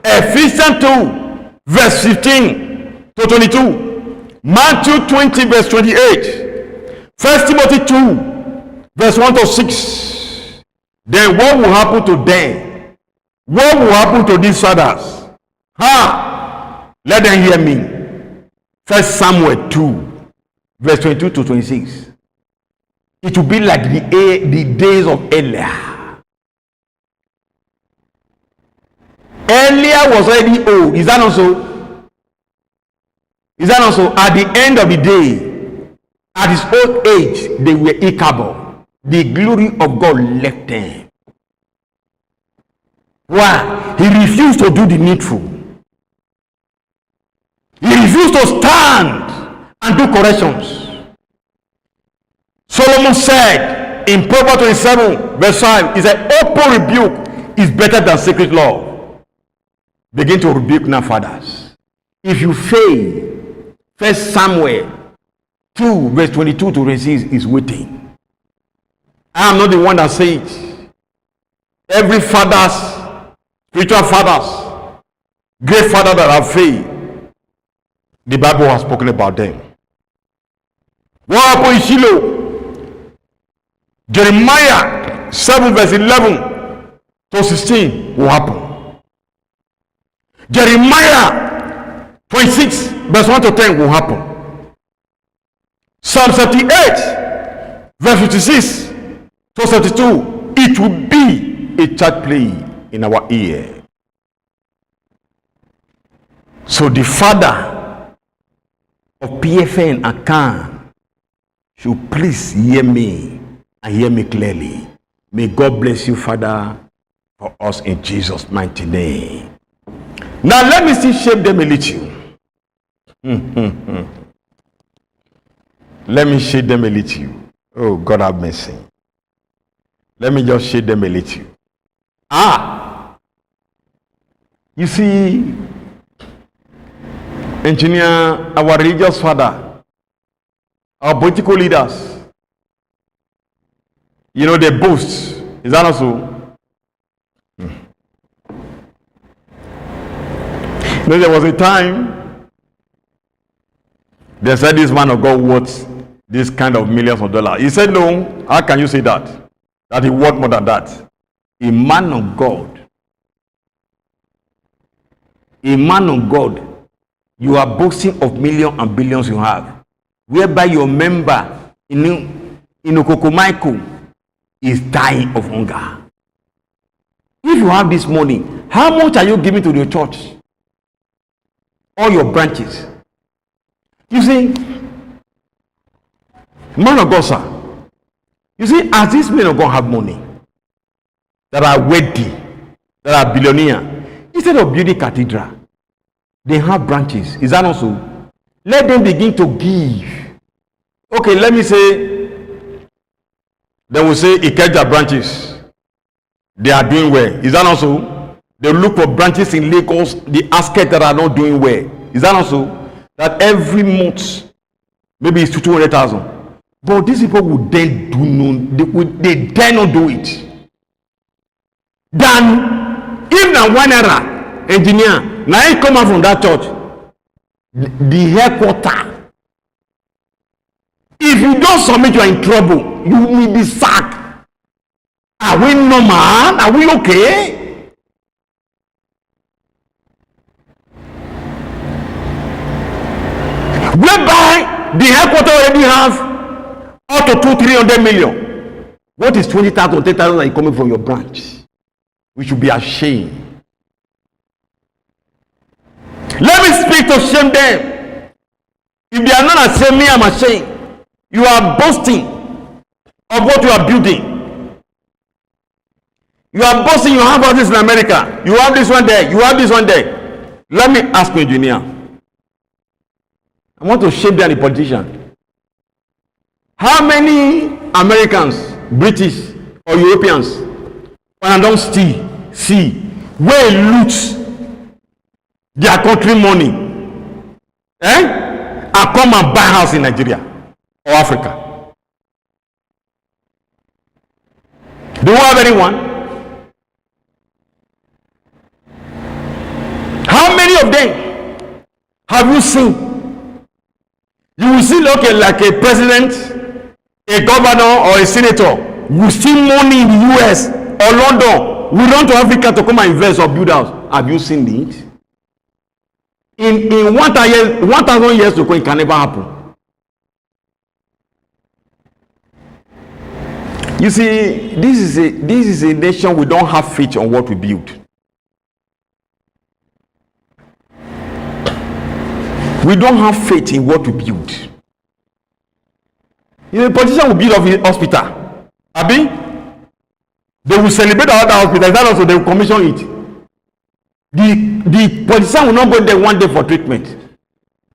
Ephesians 2, verse 15 to 22, Matthew 20, verse 28, 1 Timothy 2, verse 1 to 6. Then what will happen to them? What will happen to these fathers? Let them hear me. 1 Samuel 2, verse 22 to 26. It will be like the days of Eliah. Eliah was already old. Is that not so? Is that not so? At the end of the day, at his old age, they were Ichabod. The glory of God left them. Why? He refused to do the needful. He refused to stand and do corrections. Solomon said in Proverbs 27, verse 5, he said, open rebuke is better than secret love. Begin to rebuke now, fathers. If you fail, 1 Samuel 2, verse 22 to 26 is waiting. I am not the one that says it. Every fathers, spiritual fathers, great father that have failed, the Bible has spoken about them. What happened in Shiloh? Jeremiah 7, verse 11 to 16 will happen. Jeremiah 26, verse 1 to 10 will happen. Psalm 38, verse 56 to 32, it will be a church play in our ear. So the father of PFN and Khan should please hear me and hear me clearly. May God bless you, Father, for us in Jesus' mighty name. Now let me still shape them a little. Let me shade them a little. Oh, God have mercy. Let me just shade them a little. You see, engineer, our religious father, our political leaders, you know, they boast. Is that not so? You know, there was a time they said this man of God worth this kind of millions of dollars. He said, no, how can you say that? That he worth more than that. A man of God. A man of God. You are boasting of millions and billions you have, whereby your member in Okokomaiko is dying of hunger. If you have this money, how much are you giving to the church? All your branches. You see, man of God, sir. You see, as these men of God have money, that are wealthy, that are billionaire, instead of building cathedral, they have branches. Is that also? Let them begin to give. Okay, let me say, they will say Ikeja branches. They are doing well. Is that also? They look for branches in Lagos, the aspect that are not doing well. Is that also? That every month, maybe it's 200,000. But these people would then do no, they dare not do it. Then, if na one era engineer, now he come out from that church, the headquarter. If you don't submit, you are in trouble. You will be sacked. Are we normal? Are we okay? Whereby the headquarter already have up to 200-300 million. What is 20,000, 10,000 that is coming from your branch? We should be ashamed. Let me speak to shame them. If they are not ashamed, me, I'm ashamed. You are boasting of what you are building. You are boasting you have all this in America. You have this one there. You have this one there. Let me ask you, engineer. I want to shame down the politician. How many Americans British or Europeans, and don't see where loot their country money, and come and buy house in Nigeria or Africa. Do you have anyone? How many of them have you seen? You will see like a president, a governor, or a senator will see money in the US or London. We run to Africa to come and invest or build house. Have you seen it? In 1,000 years to come, it can never happen. You see, this is a nation we don't have faith on what we build. We don't have faith in what we build. You know, a politician will build a hospital. Abi? They will celebrate another hospital. That also they will commission it. The politician will not go there one day for treatment.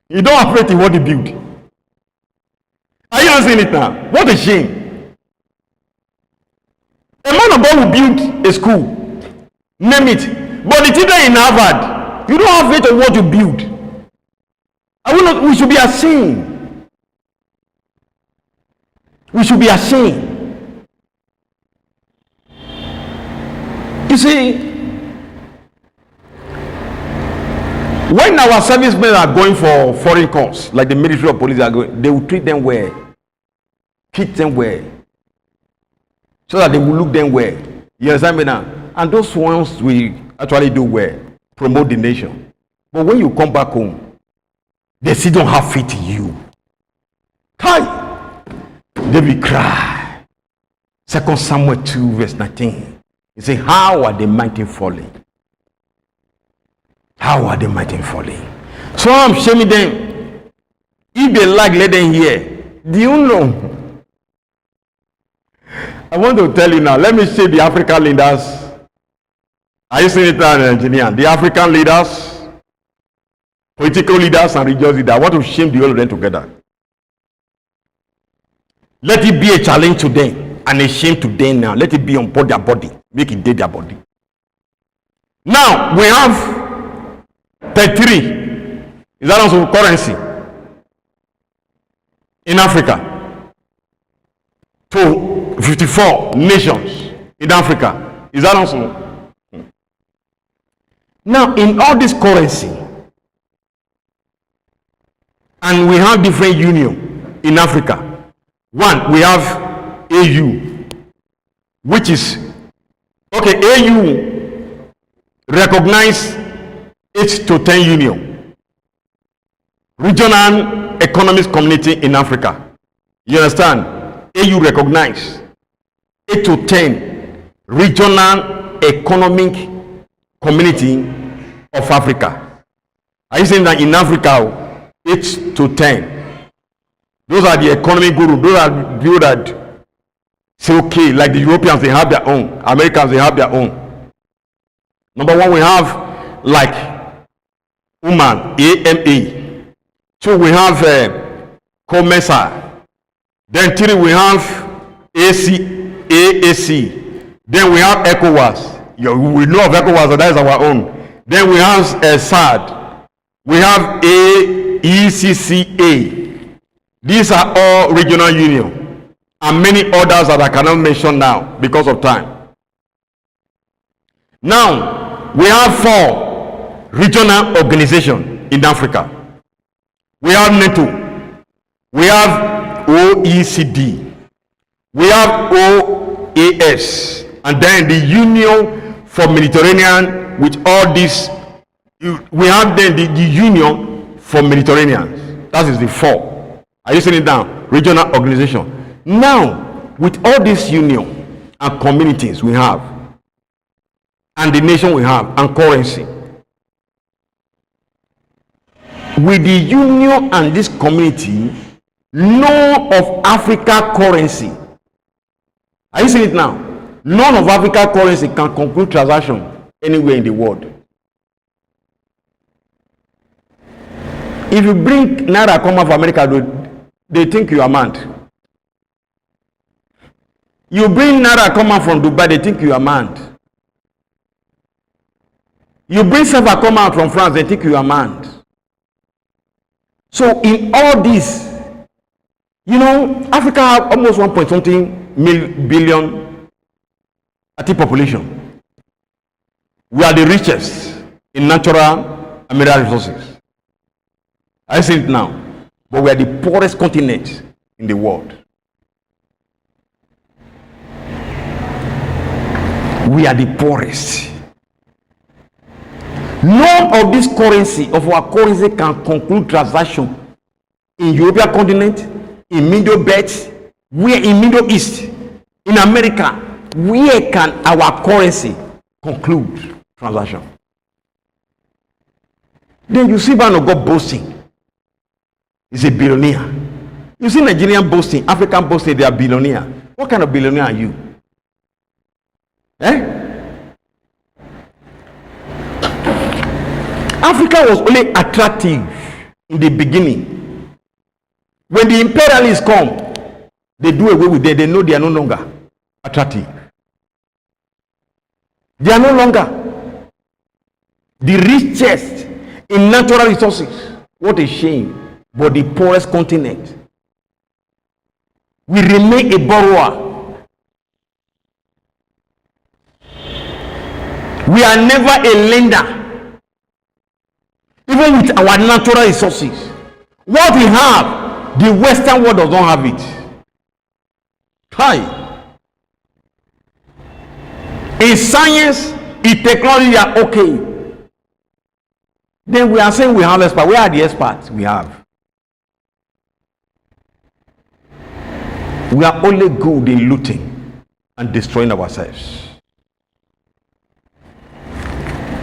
You don't have faith in what you build. Are you not seeing it now? What a shame. A man of God will build a school, name it, but the children in Harvard, you don't have faith in what you build. We should be ashamed. We should be ashamed. You see, when our servicemen are going for foreign course, like the military or police are going, they will treat them well, treat them well, so that they will look them well. You understand me now? And those ones will actually do well, promote the nation. But when you come back home, they still don't have faith in you. Kai! They will cry. 2 Samuel 2 verse 19. He said, how are the mighty falling? How are the mighty falling? So I'm shaming them. If they like, let them hear. Do you know? I want to tell you now, let me say the African leaders. Are you seeing it now, engineer? The African leaders, political leaders, and religious leaders. I want to shame the all of them together. Let it be a challenge to them and a shame to them now. Let it be on board their body. Make it dead their body. Now, we have 33. Is that also currency? In Africa. To 54 nations in Africa. Is that also? Now, in all this currency, and we have different union in Africa. One, we have AU, which is, okay, AU recognize 8 to 10 union, regional economic community in Africa. You understand? AU recognize 8 to 10 regional economic community of Africa. Are you saying that in Africa, 8 to 10? Those are the economic gurus. Those are people that say, okay, like the Europeans, they have their own. Americans, they have their own. Number one, we have like AMA. 2, we have COMESA. Then 3, we have AAC. Then we have ECOWAS. We know of ECOWAS, so that is our own. Then we have SAD. We have AECCA. These are all regional union. And many others that I cannot mention now because of time. Now, we have 4 regional organizations in Africa. We have NATO. We have OECD. We have OAS. And then the Union for Mediterranean with all this. We have then the Union for Mediterranean. That is the 4. Are you seeing it down? Regional organization. Now, with all this union and communities we have, and the nation we have, and currency, with the union and this community, none of Africa currency. Are you seeing it now? None of Africa currency can conclude transaction anywhere in the world. If you bring Naira come out of America, they think you are mad. You bring Naira come out from Dubai, they think you are mad. You bring Sefa come out from France, they think you are mad. So in all this, Africa have almost 1 point something billion population. We are the richest in natural and mineral resources. I say it now, but we are the poorest continent in the world. We are the poorest. None of this currency, of our currency, can conclude transaction in European continent, in Middle Belt, where in Middle East, in America. Where can our currency conclude transaction? Then you see Bano God boasting. He's a billionaire. You see Nigerian boasting, African boasting, they are billionaire. What kind of billionaire are you? Africa was only attractive in the beginning. When the imperialists come, they do away with them. They know they are no longer attractive. They are no longer the richest in natural resources. What a shame. But the poorest continent. We remain a borrower. We are never a lender. Even with our natural resources. What we have, the Western world does not have it. Hi. In science, in technology, are okay. Then we are saying we have experts. Where are the experts we have? We are only good in looting and destroying ourselves.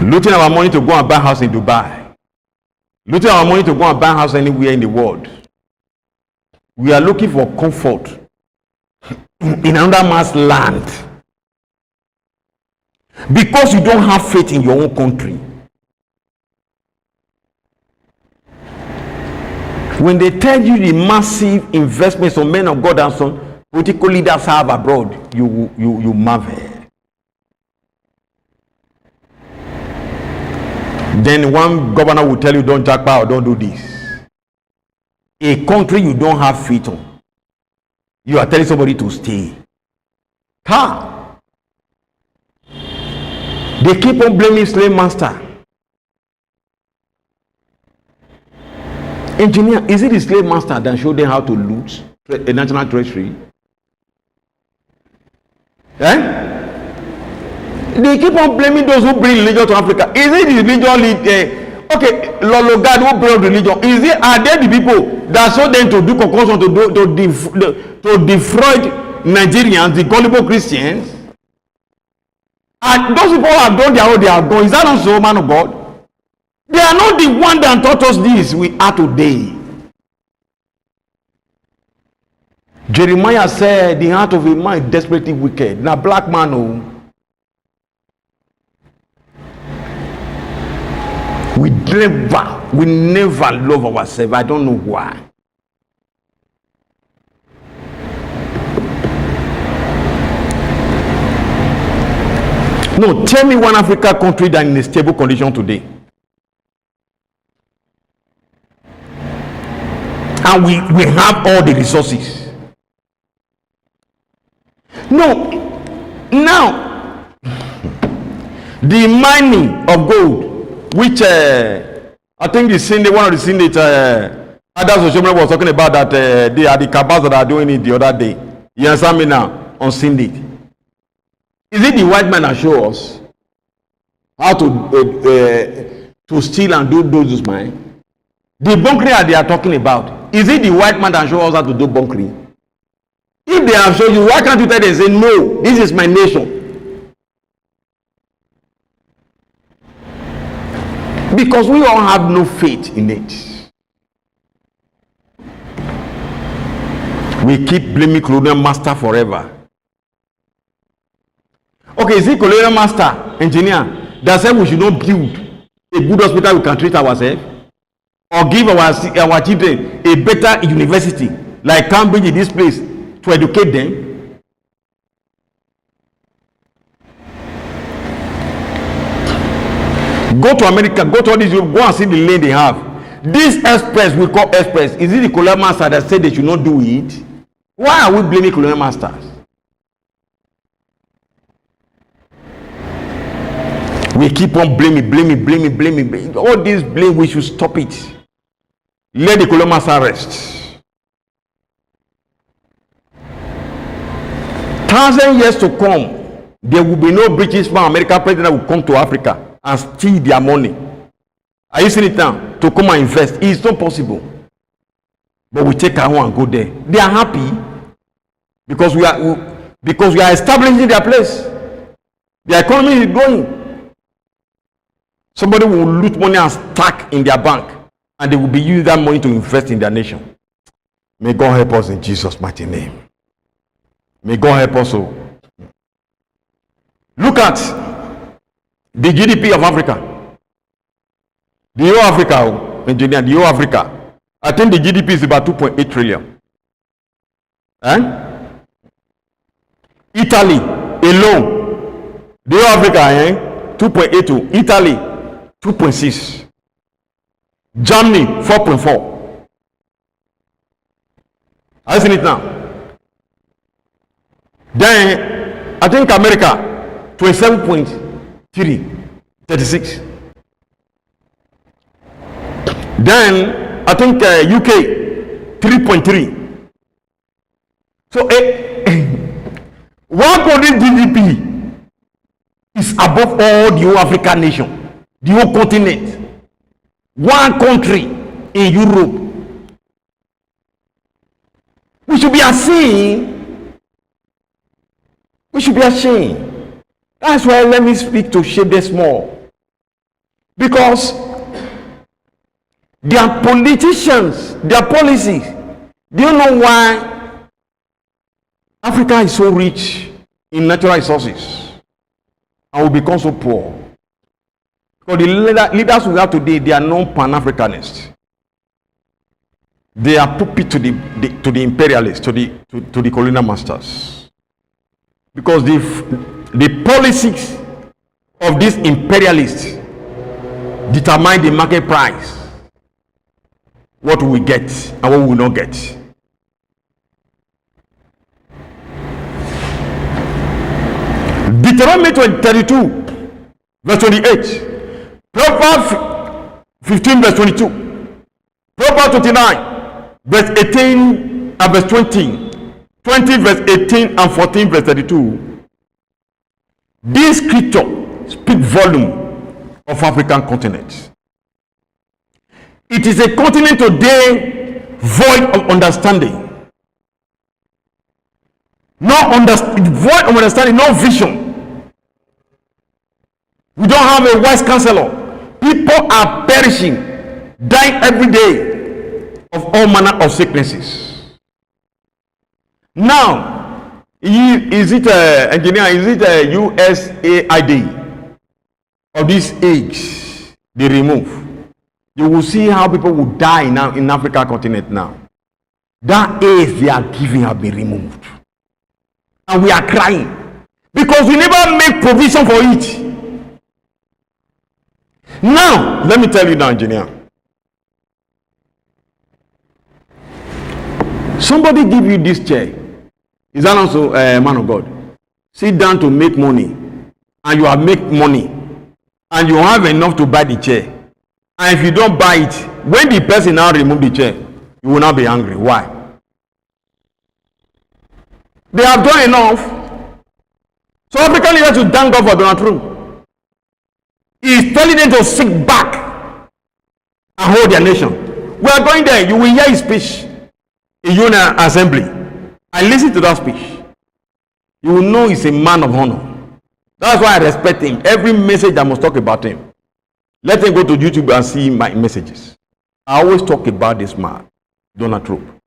Looting our money to go and buy a house in Dubai. Looting our money to go and buy a house anywhere in the world. We are looking for comfort in another man's land. Because you don't have faith in your own country. When they tell you the massive investments of men of God and some political leaders have abroad, you marvel. Then one governor will tell you, don't jackpot or don't do this. A country you don't have faith on, you are telling somebody to stay. They keep on blaming slave master. Engineer, is it the slave master that showed them how to loot a national treasury? They keep on blaming those who bring religion to Africa. Is it the religion lead? Okay, Lolo God who brought religion. Are they the people that sold them to do concoction to defraud Nigerians, the gullible Christians? And those people have done their own, they are gone. Is that not so, man of God? They are not the one that taught us this we are today. Jeremiah said, the heart of a man is desperately wicked. Now, black man, oh. We never love ourselves. I don't know why. No, tell me one African country that is in a stable condition today. And we have all the resources. No. Now, the mining of gold, which I think one of the Senate, Adas Oshomere was talking about that they are the cabals that are doing it the other day. You understand me now? On Senate. Is it the white man that show us how to steal and do those mine? The bunkering that they are talking about, is it the white man that show us how to do bunkering? If they have shown you, why can't you tell them, say, no, this is my nation? Because we all have no faith in it. We keep blaming colonial master forever. Okay, is it colonial master, engineer, that said we should not build a good hospital we can treat ourselves? Or give our children a better university like Cambridge in this place to educate them? Go to America, go to all these, go and see the lane they have. This express we call express, is it the colonial master that said they should not do it? Why are we blaming colonial masters? We keep on blaming. All this blame, we should stop it. Let the colonial master rest. 1,000 years to come, there will be no British man, American president that will come to Africa and steal their money. Are you seeing it now? To come and invest. It's not possible. But we take our own and go there. They are happy because we are establishing their place. The economy is growing. Somebody will loot money and stack in their bank, and they will be using that money to invest in their nation. May God help us in Jesus' mighty name. May God help us all. Look at the GDP of Africa. The whole Africa, engineer, the whole Africa. I think the GDP is about 2.8 trillion. Italy alone, the whole Africa, 2.82. Italy, 2.6. Germany, 4.4. I seen it now. Then, I think America, 27.3, 36. Then I think UK 3.3. So one country GDP is above all the whole African nation, the whole continent. One country in Europe. We should be ashamed. We should be ashamed. That's why let me speak to Shape the Small. Because their politicians, their policies, do you know why Africa is so rich in natural resources and will become so poor? Because the leaders we have today, they are non-Pan-Africanists. They are puppet to the imperialists, to the colonial masters. Because the policies of these imperialists determine the market price. What we get and what we will not get. Deuteronomy 32, verse 28. Proverbs 15, verse 22. Proverbs 29, verse 18 and verse 20. 20, verse 18 and 14, verse 32. This scripture speaks volume of African continent. It is a continent today void of understanding. Void of understanding, no vision. We don't have a wise counselor. People are perishing, dying every day of all manner of sicknesses. Now, is it engineer? Is it a USAID of this age they remove? You will see how people will die now in Africa continent now. That age they are giving have been removed. And we are crying. Because we never make provision for it. Now, let me tell you now, engineer. Somebody give you this chair. Is that also a man of God? Sit down to make money. And you have make money. And you have enough to buy the chair. And if you don't buy it, when the person now remove the chair, you will not be angry. Why? They have done enough. So African leaders should thank God for Donald Trump. He is telling them to sit back and hold their nation. We are going there. You will hear his speech in Union Assembly. And listen to that speech. You will know he's a man of honor. That's why I respect him. Every message I must talk about him. Let him go to YouTube and see my messages. I always talk about this man, Donald Trump.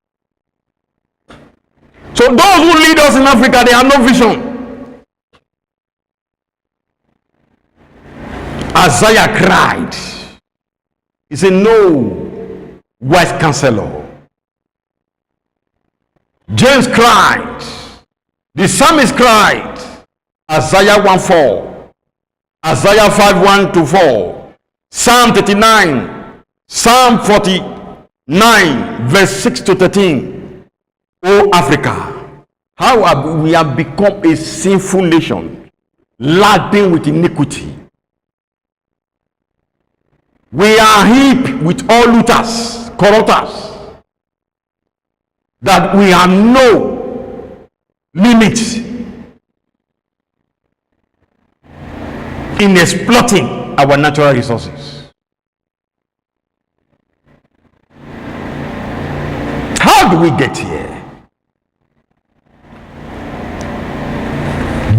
So those who lead us in Africa, they have no vision. Isaiah cried. He said, no wise counselor. James cried. The psalmist cried. Isaiah 1:4. Isaiah 5:1-4. Psalm 39, Psalm 49, verse 6 to 13. O Africa, how we have become a sinful nation, laden with iniquity. We are heaped with all looters, corrupters, that we have no limits in exploiting our natural resources. How do we get here?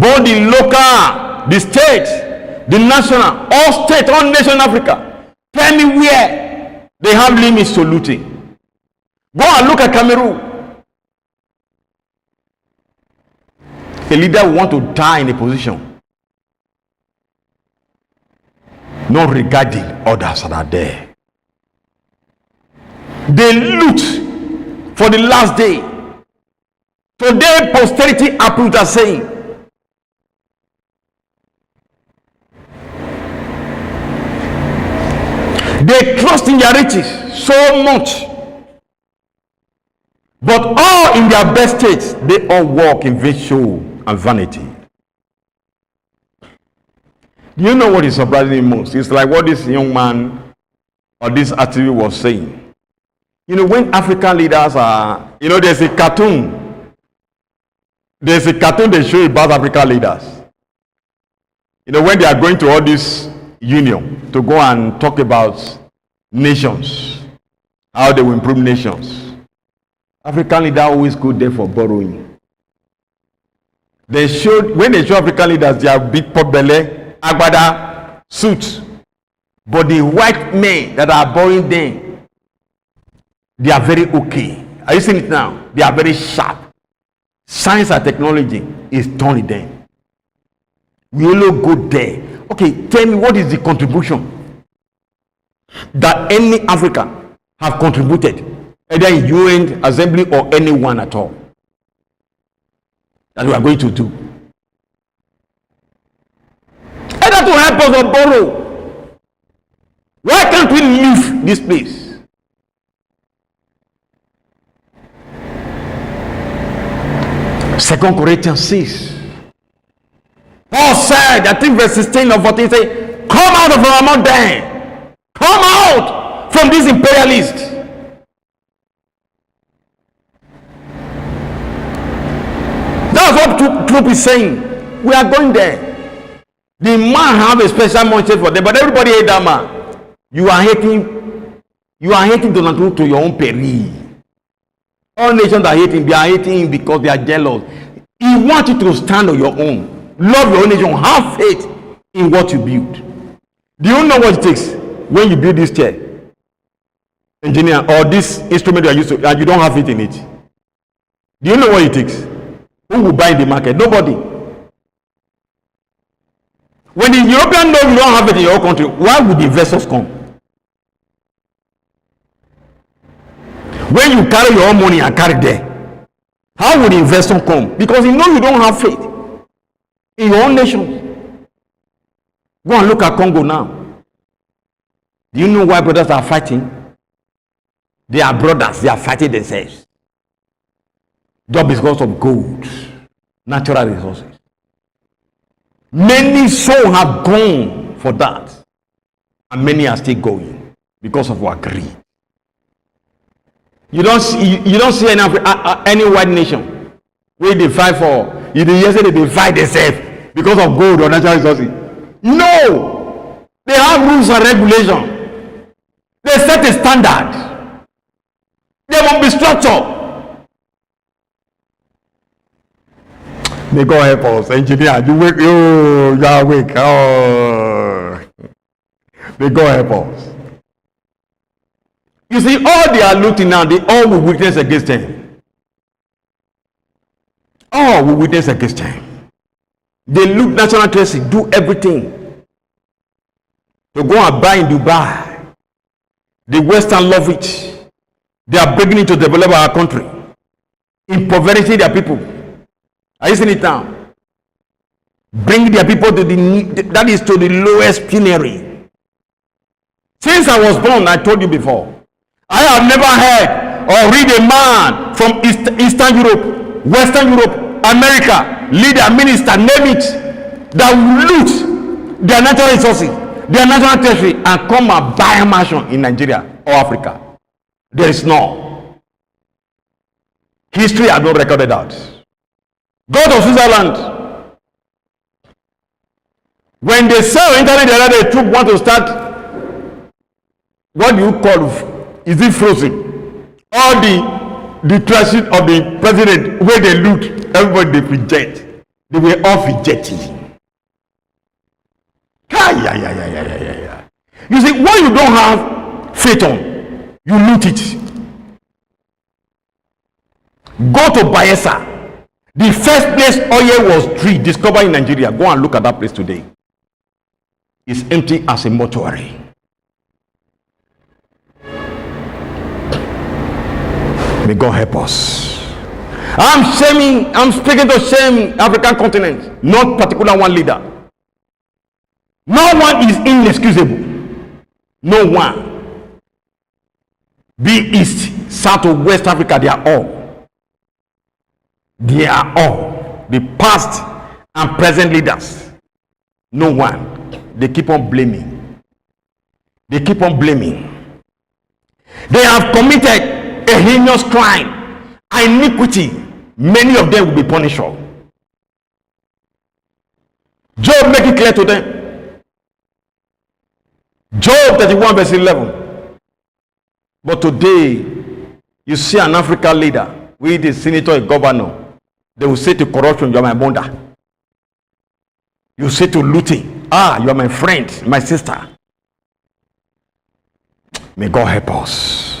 Both the local, the state, the national, all state, all nation in Africa, tell me where they have limits to looting. Go and look at Cameroon. A leader will want to die in a position, not regarding others that are there. They loot for the last day. Today, posterity approved are saying, they trust in their riches so much, but all in their best states, they all walk in vain show and vanity. You know what is surprising me most? It's like what this young man or this activist was saying. You know, when African leaders are, you know, there's a cartoon they show about African leaders. You know, when they are going to all this union to go and talk about nations, how they will improve nations, African leaders always go there for borrowing. When they show African leaders, they are big pot belly, agbada, suits, but the white men that are borrowing them, they are very okay. Are you seeing it now? They are very sharp. Science and technology is turning them. We only go there. Okay, tell me, what is the contribution that any African have contributed, either in UN assembly or anyone at all, that we are going to do? Either to help us or borrow. Why can't we leave this place? Second Corinthians 6. Paul said, I think verse 16 or 14, say, come out of our among them. Come out from these imperialists. That's what Trump is saying. We are going there. The man have a special mindset for them, but everybody hate that man. You are hating Donald Trump to your own peril. All nations are hating. They are hating him because they are jealous. He wants you to stand on your own. Love your own nation. Have faith in what you build. Do you know what it takes when you build this chair, engineer, or this instrument you are used to, and you don't have faith in it? Do you know what it takes? Who will buy in the market? Nobody. When the European know you don't have it in your own country, why would the investors come? When you carry your own money and carry there, how would the investor come? Because he knows you don't have faith in your own nation. Go and look at Congo now. Do you know why brothers are fighting? They are brothers. They are fighting themselves. Just because of gold, natural resources. Many souls have gone for that, and many are still going because of our greed. You don't see any white nation where they fight for. Yesterday they fight themselves because of gold or natural resources. No, they have rules and regulations. They set a standard. There won't be structure. May God help us. Engineer, you are awake. Oh. May God help us. You see, all they are looting now, they all will witness against them. All will witness against them. They look national treasury, do everything to go and buy in Dubai. The Western love it. They are beginning to develop our country, impoverishing their people. Are you seeing it now? Bring their people to the lowest penury. Since I was born, I told you before, I have never heard or read a man from Eastern Europe, Western Europe, America, leader, minister, name it, that will loot their natural resources, their natural territory, and come and buy a mansion in Nigeria or Africa. There is no. History has not recorded that. Go to Switzerland. When they sell internet, the other day, troop want to start, what do you call, is it frozen? All the transit of the president, where they loot, everybody they reject. They were all rejecting. You see, what you don't have faith on, you loot it. Go to Bayelsa. The first place oil was discovered in Nigeria. Go and look at that place today. It's empty as a mortuary. May God help us. I'm speaking to shame African continent, not particular one leader. No one is inexcusable. No one. Be East, South or West Africa, they are all. They are all. The past and present leaders. No one. They keep on blaming. They keep on blaming. They have committed a heinous crime, iniquity. Many of them will be punished. Job make it clear to them. Job 31 verse 11. But today, you see an African leader, with a senator, a governor, they will say to corruption, you are my mother. You say to looting, you are my friend, my sister. May God help us.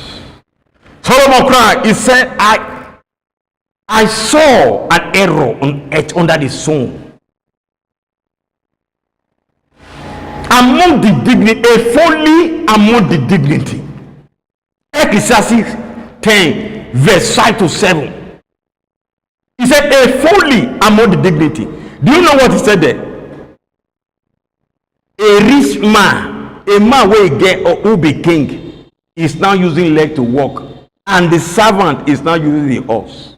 Solomon cried, he said, I saw an error on earth under the sun. Among the dignity, a folly among the dignity. Ecclesiastes 10, verse 5 to 7. He said, a folly among the dignity. Do you know what he said there? A rich man, a man who be king, is now using leg to walk, and the servant is now using the horse.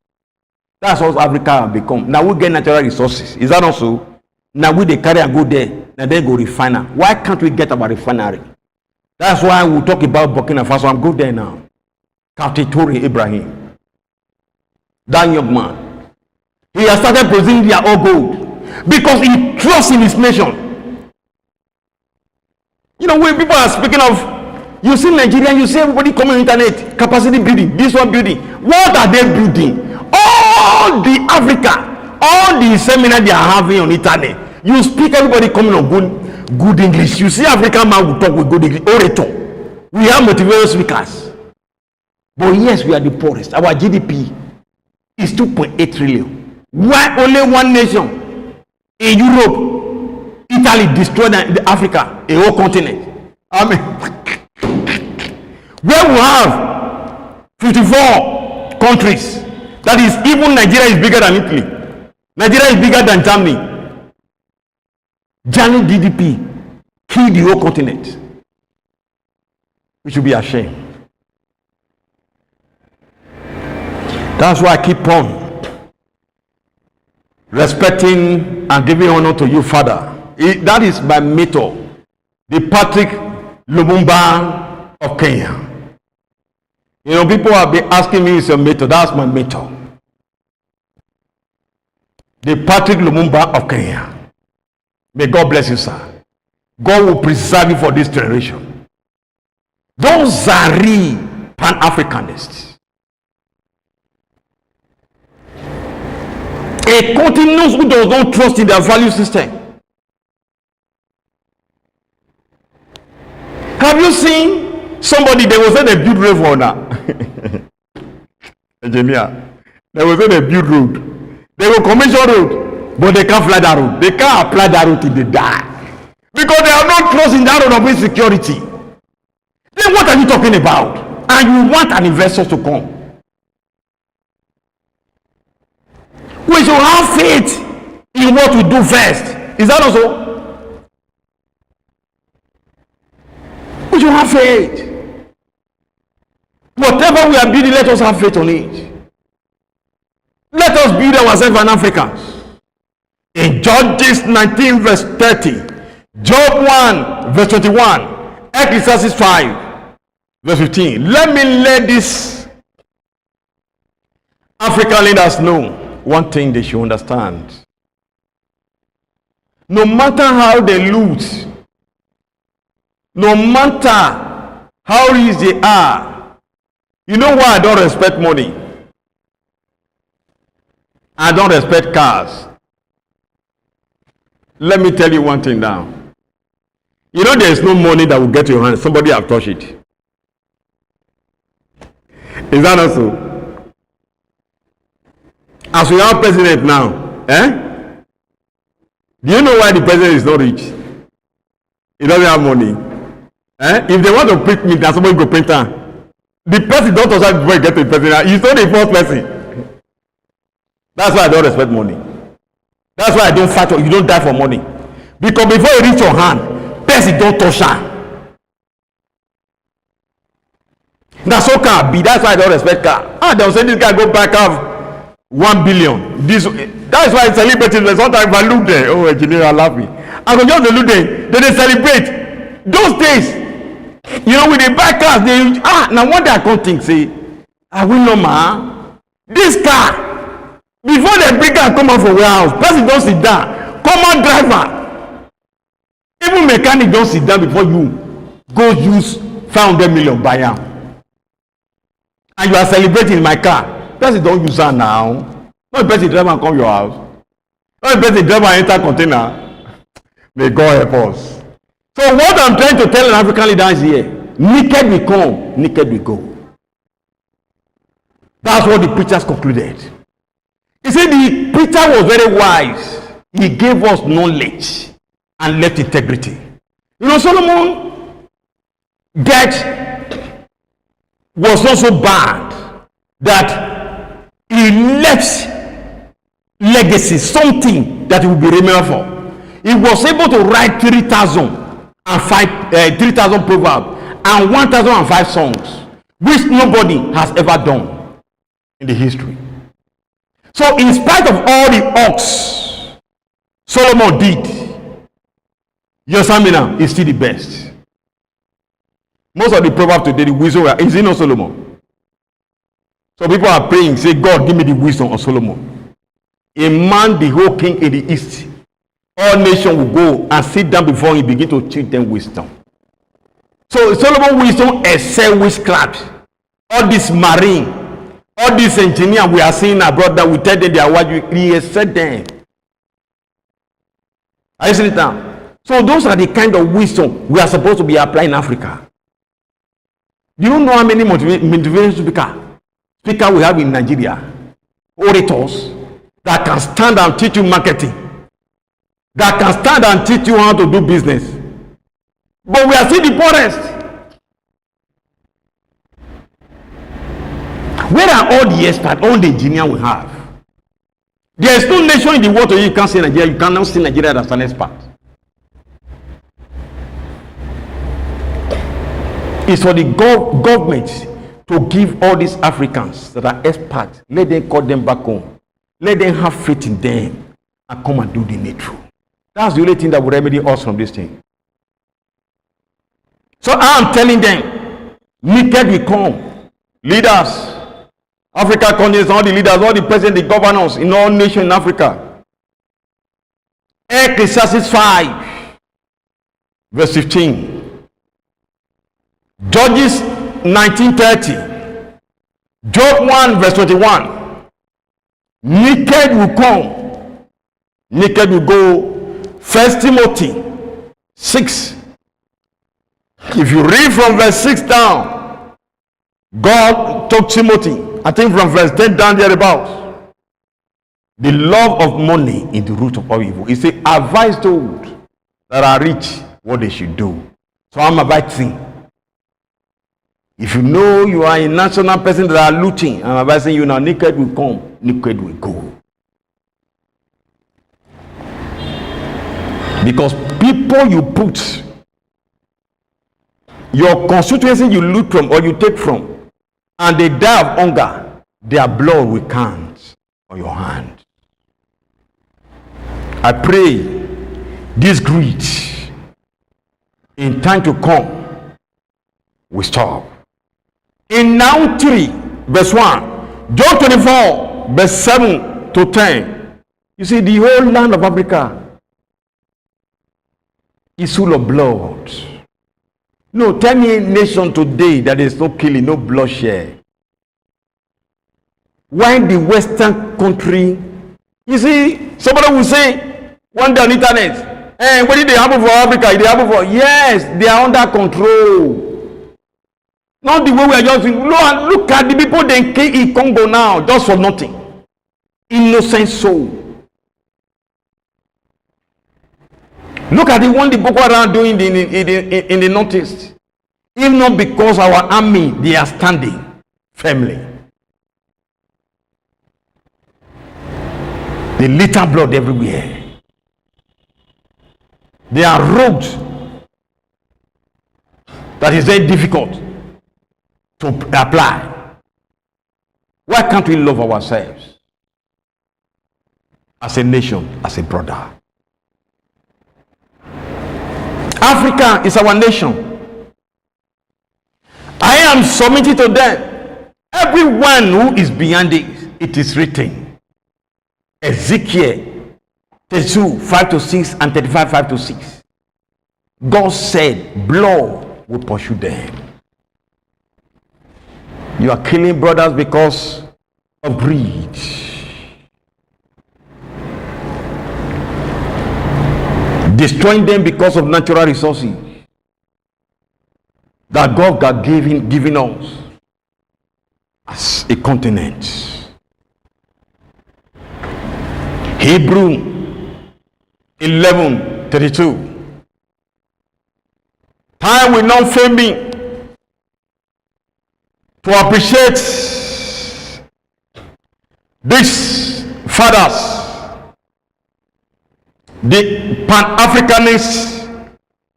That's what Africa have become. Now we get natural resources. Is that not so? Now we they carry and go there. Now they go refiner. Why can't we get our refinery? That's why we talk about Burkina Faso. I'm good there now. Katetori Ibrahim. That young man. He has started producing their own gold. Because he trusts in his nation. You know, when people are speaking of, you see Nigeria, you see everybody coming on internet, capacity building, this one building. What are they building? All the Africa, all the seminar they are having on internet. You speak, everybody coming on good English. You see African man will talk with good English. Orator. We have motivational speakers. But yes, we are the poorest. Our GDP is 2.8 trillion. Why only one nation in Europe, Italy destroyed Africa, a whole continent? I mean, where we have 54 countries. That is, even Nigeria is bigger than Italy. Nigeria is bigger than Germany. Germany GDP killed the whole continent. We should be ashamed. That's why I keep on respecting and giving honor to you, Father. That is my mentor, the Patrick Lumumba of Kenya. You know, people have been asking me, is your mentor? That's my mentor. The Patrick Lumumba of Kenya. May God bless you, sir. God will preserve you for this generation. Those are real Pan-Africanists. A continent who does not trust in their value system. Have you seen somebody, they will say they build road for now. Engineer, they will say they build road. They will commission road, but they can't fly that road. They can't apply that road till they die. Because they are not trust in that road of insecurity. Then what are you talking about? And you want an investor to come. We should have faith in what we do first. Is that also? We should have have faith. Whatever we are building, let us have faith on it. Let us build ourselves an Africans. In Judges 19 verse 30, Job 1 verse 21, Ecclesiastes 5 verse 15. Let these African leaders know one thing they should understand. No matter how they lose, no matter how rich they are, you know why I don't respect money? I don't respect cars. Let me tell you one thing now. You know there is no money that will get to your hand. Somebody have touched it. Is that not so? As we have president now, do you know why the president is not rich? He doesn't have money. If they want to print me, then somebody go print her. The person don't also before he get to the president. He's not the first person. That's why I don't respect money. That's why I don't fight. You don't die for money. Because before you reach your hand, person don't touch her. That's so car be. That's why I don't respect car. They will say this guy go back have 1 billion. That's why I celebrate it. Sometimes if I look there, oh, engineer, I love me. I go just look there. Then they celebrate. Those days, you know, when they buy cars, they now one day I can't think, say, I will know, man. This car, before they bring car come out from warehouse, person don't sit down. Common driver, even mechanic don't sit down before you go use 500 million buy am. And you are celebrating in my car. Person don't use her now. Not the person driver come your house. Not the person driver enter container. May God help us. So what I'm trying to tell an African leader is here. Naked we come, naked we go. That's what the preachers concluded. He said the preacher was very wise. He gave us knowledge and left integrity. You know, Solomon death was not so bad that he left legacy, something that he will be remembered for. He was able to write 3,000 proverbs and 1,005 songs, which nobody has ever done in the history. So in spite of all the works Solomon did, Yosemite is still the best. Most of the proverbs today, the wisdom is in Solomon. So people are praying, say, God, give me the wisdom of Solomon. A man, the whole king in the east, all nations will go and sit down before him, begin to teach them wisdom. So Solomon's wisdom excel witchcraft. All this marine, all these engineers we are seeing abroad that we tell them they are what we excel them. Are you seeing it now? So those are the kind of wisdom we are supposed to be applying in Africa. Do you know how many motivational speakers we have in Nigeria? Orators that can stand and teach you marketing, that can stand and teach you how to do business. But we are still the poorest. Where are all the experts, all the engineers we have? There is no nation in the world where you can't see Nigeria. You cannot see Nigeria as an expert. It's for the government to give all these Africans that are experts, let them call them back home. Let them have faith in them and come and do the needful. That's the only thing that will remedy us from this thing. So I'm telling them, naked we come. Leaders, Africa continents, all the leaders, all the presidents, the governors in all nations in Africa. Ecclesiastes 5, verse 15. Judges 19:30. Job 1, verse 21. Naked will come, naked will go. 1 Timothy 6. If you read from verse 6 down, God told Timothy, I think from verse 10 down thereabouts, the love of money is the root of all evil. He said, advise those that are rich what they should do. So I'm advising. If you know you are a national person that are looting, I'm advising you now, naked will come, naked will go. Because people you put your constituency you loot from or you take from, and they die of hunger, their blood will count on your hand. I pray this greed in time to come will stop. In Nahum 3, verse 1, Job 24, verse 7 to 10, you see, the whole land of Africa is full of blood. No, tell me a nation today that there is no killing, no bloodshed. Why the Western country? You see, somebody will say one day on internet, "Hey, what did they happen for Africa? They happen for..." Yes, they are under control. Not the way we are just look at the people they kill in Congo now, just for nothing. Innocent soul. Look at the one the Boko Haram doing in the northeast. If not because our army, they are standing firmly. They litter blood everywhere. They are roads that is very difficult to apply. Why can't we love ourselves as a nation, as a brother? Africa is our nation. I am submitting to them. Everyone who is behind it, it is written. Ezekiel 32, 5 to 6 and 35, 5 to 6. God said, blood will pursue them. You are killing brothers because of greed. Destroying them because of natural resources that God got given us as a continent. Hebrew 11:32. Time will not fail me to appreciate these fathers, the Pan-Africanists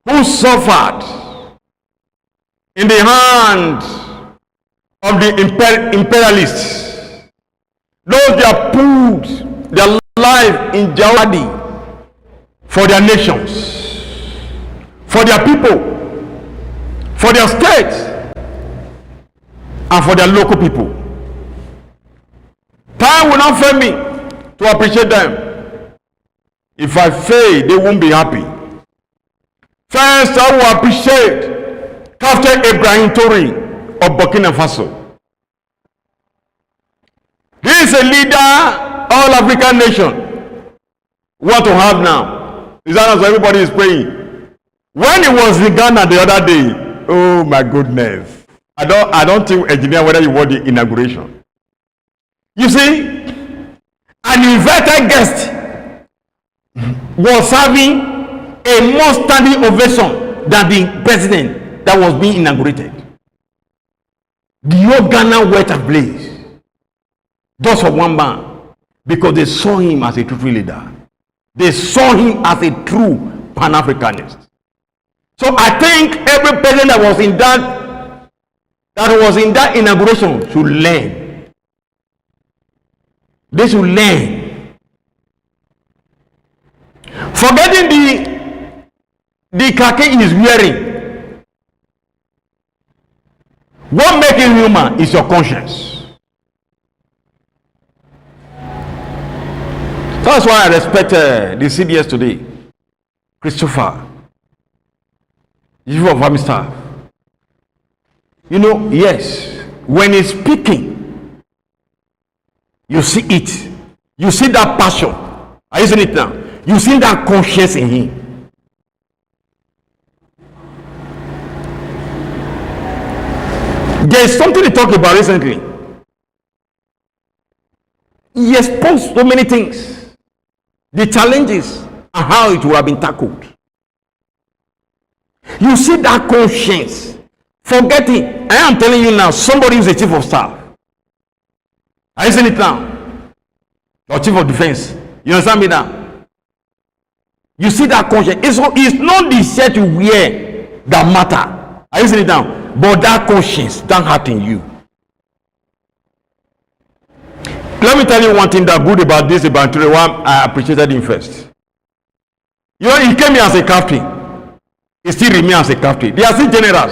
who suffered in the hand of the imperialists. Those that put their life in jeopardy for their nations, for their people, for their states, and for their local people. Time will not fail me to appreciate them. If I fail, they won't be happy. First, I will appreciate Captain Ibrahim Traoré of Burkina Faso. This is a leader all African nation want to have now. Is that as everybody is praying? When he was in Ghana the other day, oh my goodness. I don't think engineer whether you want the inauguration. You see, an invited guest was having a more standing ovation than the president that was being inaugurated. The whole Ghana went ablaze just for one man, because they saw him as a true leader. They saw him as a true Pan-Africanist. So I think every president that was in that inauguration should learn. They should learn. Forgetting the khaki he is wearing. What makes him human is your conscience. That's why I respect the CDS today. Christopher, Chief of Army Staff. You know, yes, when he's speaking, you see it. You see that passion. Are you seeing it now? You see that conscience in him. There is something to talk about recently. He exposed so many things, the challenges, and how it will have been tackled. You see that conscience. Forgetting, I am telling you now, somebody is a chief of staff. Are you seeing it now? Or chief of defense. You understand me now? You see that conscience. It's not the shirt you wear that matter. Are you seeing it now? But that conscience don't hurt in you. Let me tell you one thing that good about this about today. One, I appreciated him first. You know, he came here as a captain. He still remains as a captain. They are still generals.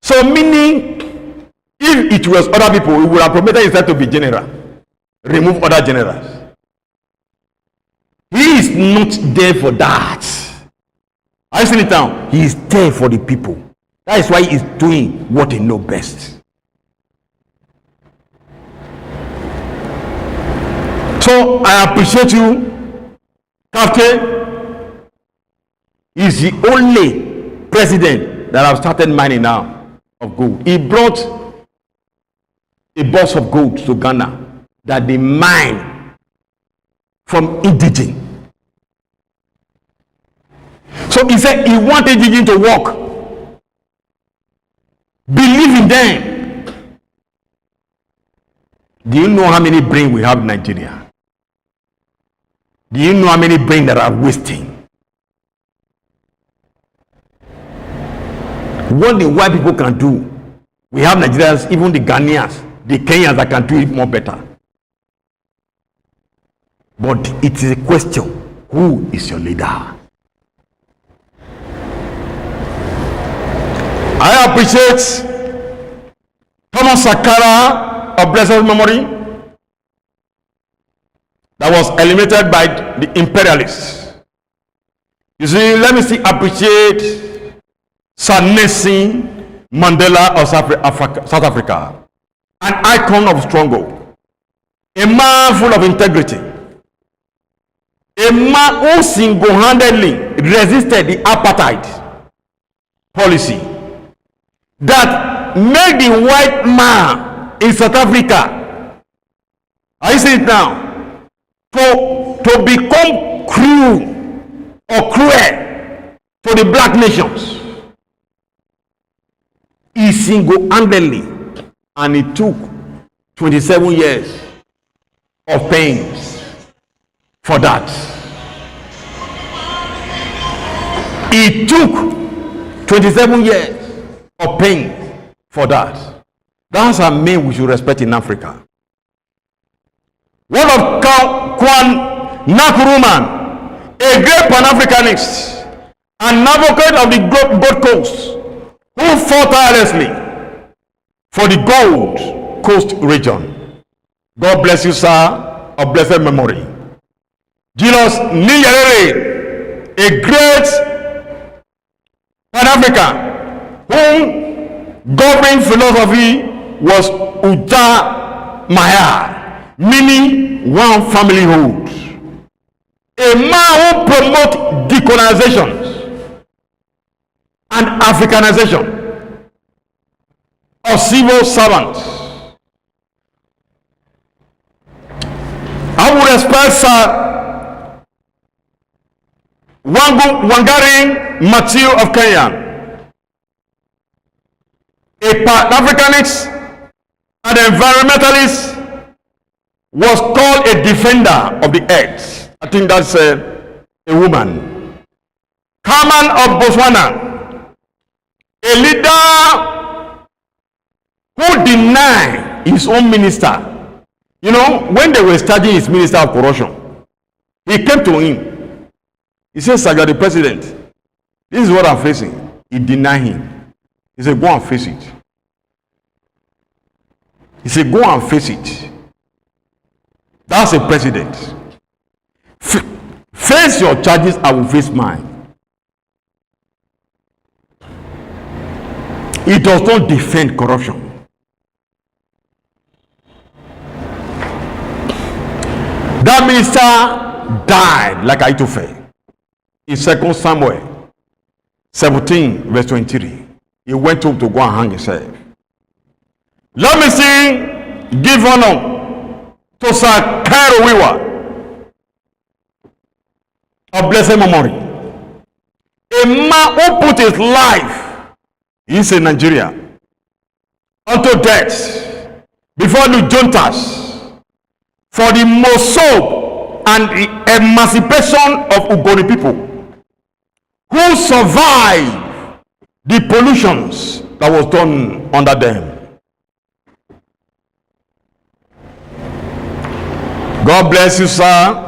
So meaning, if it was other people, he would have promoted himself to be general. Remove other generals. He is not there for that. Are you seeing it now? He is there for the people. That is why he is doing what he knows best. So I appreciate you, Captain. He is the only president that have started mining now of gold. He brought a box of gold to Ghana that they mine from indigene. So he said he wanted indigene to work. Believe in them. Do you know how many brains we have in Nigeria? Do you know how many brains that are wasting? What the white people can do, we have Nigerians, even the Ghanaians, the Kenyans that can do it more better. But it is a question, who is your leader? I appreciate Thomas Sankara of blessed memory that was eliminated by the imperialists. You see, let me see, appreciate Sir Nelson Mandela of South Africa, an icon of struggle, a man full of integrity, a man who single-handedly resisted the apartheid policy that made the white man in South Africa, I see it now, to become cruel or cruel to the black nations. He single-handedly, and it took 27 years of pains for that. It took 27 years of pain for that. That's a man we should respect in Africa. One of Kwame Nkrumah, a great Pan-Africanist, an advocate of the Gold Coast, who fought tirelessly for the Gold Coast region. God bless you, sir, of blessed memory. Julius Nyerere, a great Pan-African, whom governing philosophy was Uja Maya, meaning one familyhood. A man who promotes decolonization and Africanization of civil servants. I would respect Sir Wangari Maathai of Kenya, a Pan-Africanist and environmentalist, was called a defender of the earth. I think that's a woman. Carmen of Botswana, a leader who denied his own minister. You know, when they were studying his minister of corruption, he came to him. He said, "Sir, you are the president. This is what I'm facing." He denied him. He said, "Go and face it." He said, "Go and face it." That's a president. Face your charges, I will face mine. He does not defend corruption. That minister died like Ahithophel. In 2 Samuel 17, verse 23. He went home to go and hang himself. Let me see, give honor to Sir Cairo Wiwa of blessed memory. A man who put his life, he's in Nigeria, unto death before the juntas for the Mosob and the emancipation of Ugoni people who survived the pollutions that was done under them. God bless you, sir.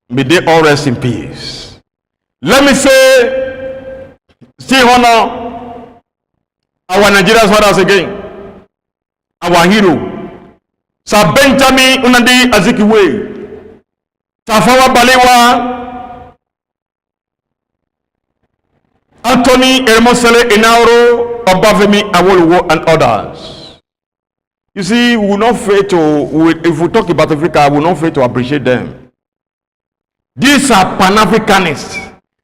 May they all rest in peace. Let me say, still honor our Nigerian fathers again. Our hero, Sir Benjamin Nnamdi Azikiwe, Tafawa Balewa, Anthony Ermosele Inauro, Obafemi Awolowo, and others. You see, we will not fail to, if we talk about Africa, we will not fail to appreciate them. These are Pan-Africanists.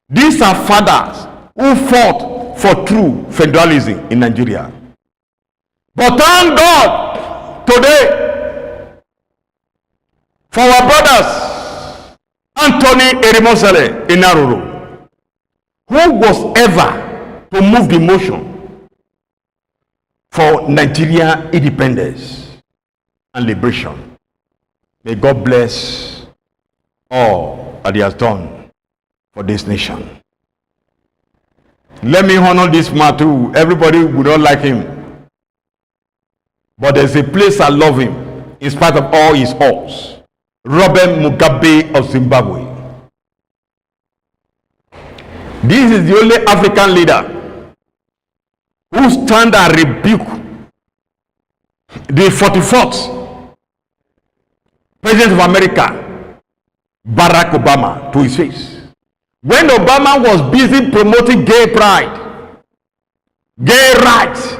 These are fathers who fought for true federalism in Nigeria. But thank God today for our brothers, Anthony Ermosele Inauro, who was ever to move the motion for Nigeria independence and liberation. May God bless all that he has done for this nation. Let me honor this man too. Everybody would not like him, but there's a place I love him in spite of all his faults. Robert Mugabe of Zimbabwe. This is the only African leader who stand and rebuke the 44th President of America, Barack Obama, to his face. When Obama was busy promoting gay pride, gay rights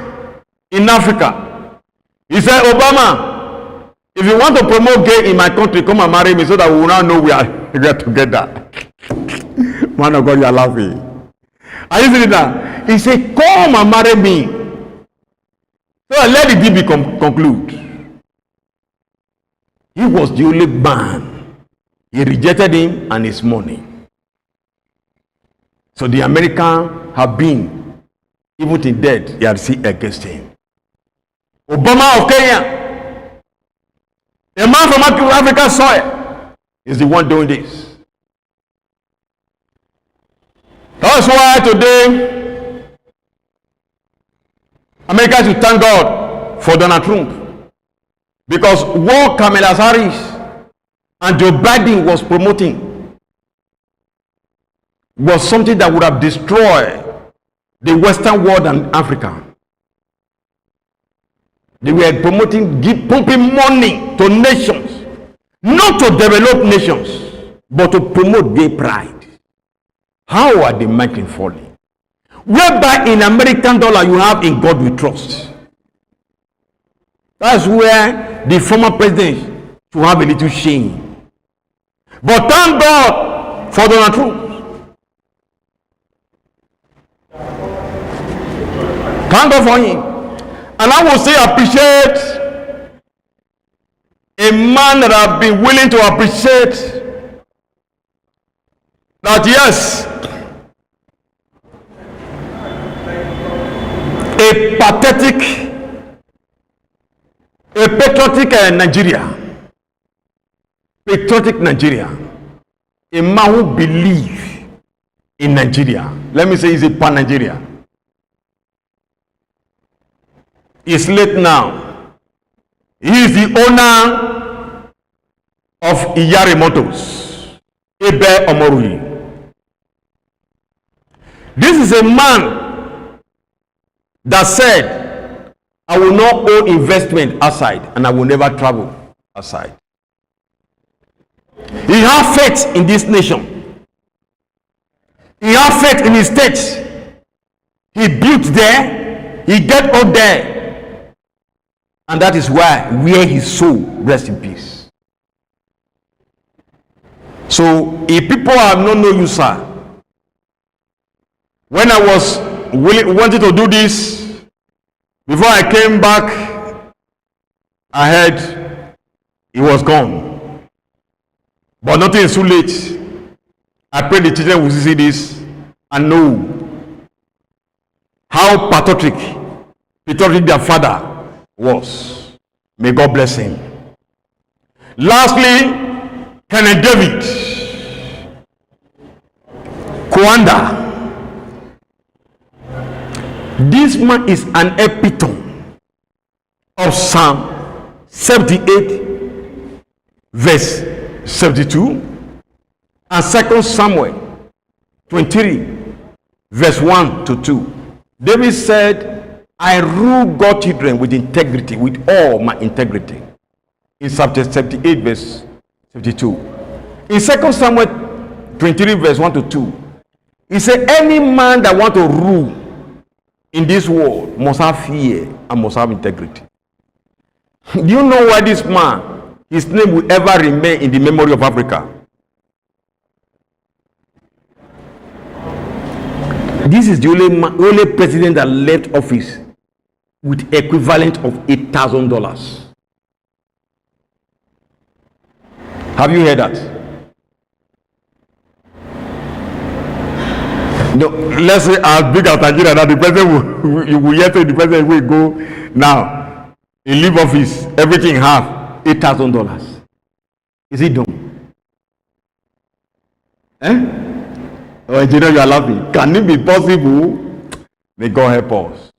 in Africa, he said, Obama, if you want to promote gay in my country, come and marry me so that we will now know we are together. Man of God, you are laughing. Are you seeing that? He said, come and marry me. So let the deal conclude. He was the only man. He rejected him and his money. So the Americans have been, even to death, they are still against him. Obama of Kenya, a man from African soil, is the one doing this. That's why today, America should thank God for Donald Trump. Because what Kamala Harris and Joe Biden was promoting was something that would have destroyed the Western world and Africa. They were promoting, pumping money to nations, not to develop nations, but to promote gay pride. How are they making folly? Whereby in American dollar you have in God we trust. That's where the former president should have a little shame. But thank God for Donald Trump. Thank God for him. And I will say appreciate a man that have been willing to appreciate that yes, a patriotic Nigeria, a man who believes in Nigeria. Let me say he's a pan-Nigeria. He's late now. He is the owner of Iyare Motors, Ebe Omorui. This is a man that said, I will not own investment outside and I will never travel outside. He has faith in this nation. He has faith in his state. He built there. He get up there. And that is why where his soul rests in peace. So if people have not known you, sir, when I was wanted to do this, before I came back, I heard he was gone. But nothing is too late. I pray the children will see this and know how patriotic their father was. May God bless him. Lastly, Kenneth David Kwanda, This man is an epitome of Psalm 78 verse 72 and 2 Samuel 23 verse 1 to 2. David said, I rule God's children with integrity, with all my integrity. In chapter 78 verse 72. In 2 Samuel 23 verse 1 to 2, he said, any man that want to rule in this world must have fear and must have integrity. Do you know why this man, his name will ever remain in the memory of Africa? This is the only president that left office with equivalent of $8,000. Have you heard that? No, let's say as big as Nigeria that the president will, you will hear say the president will go now, he leave office, everything have $8,000. Is it done? Oh, engineer, you are laughing. Can it be possible? May God help us.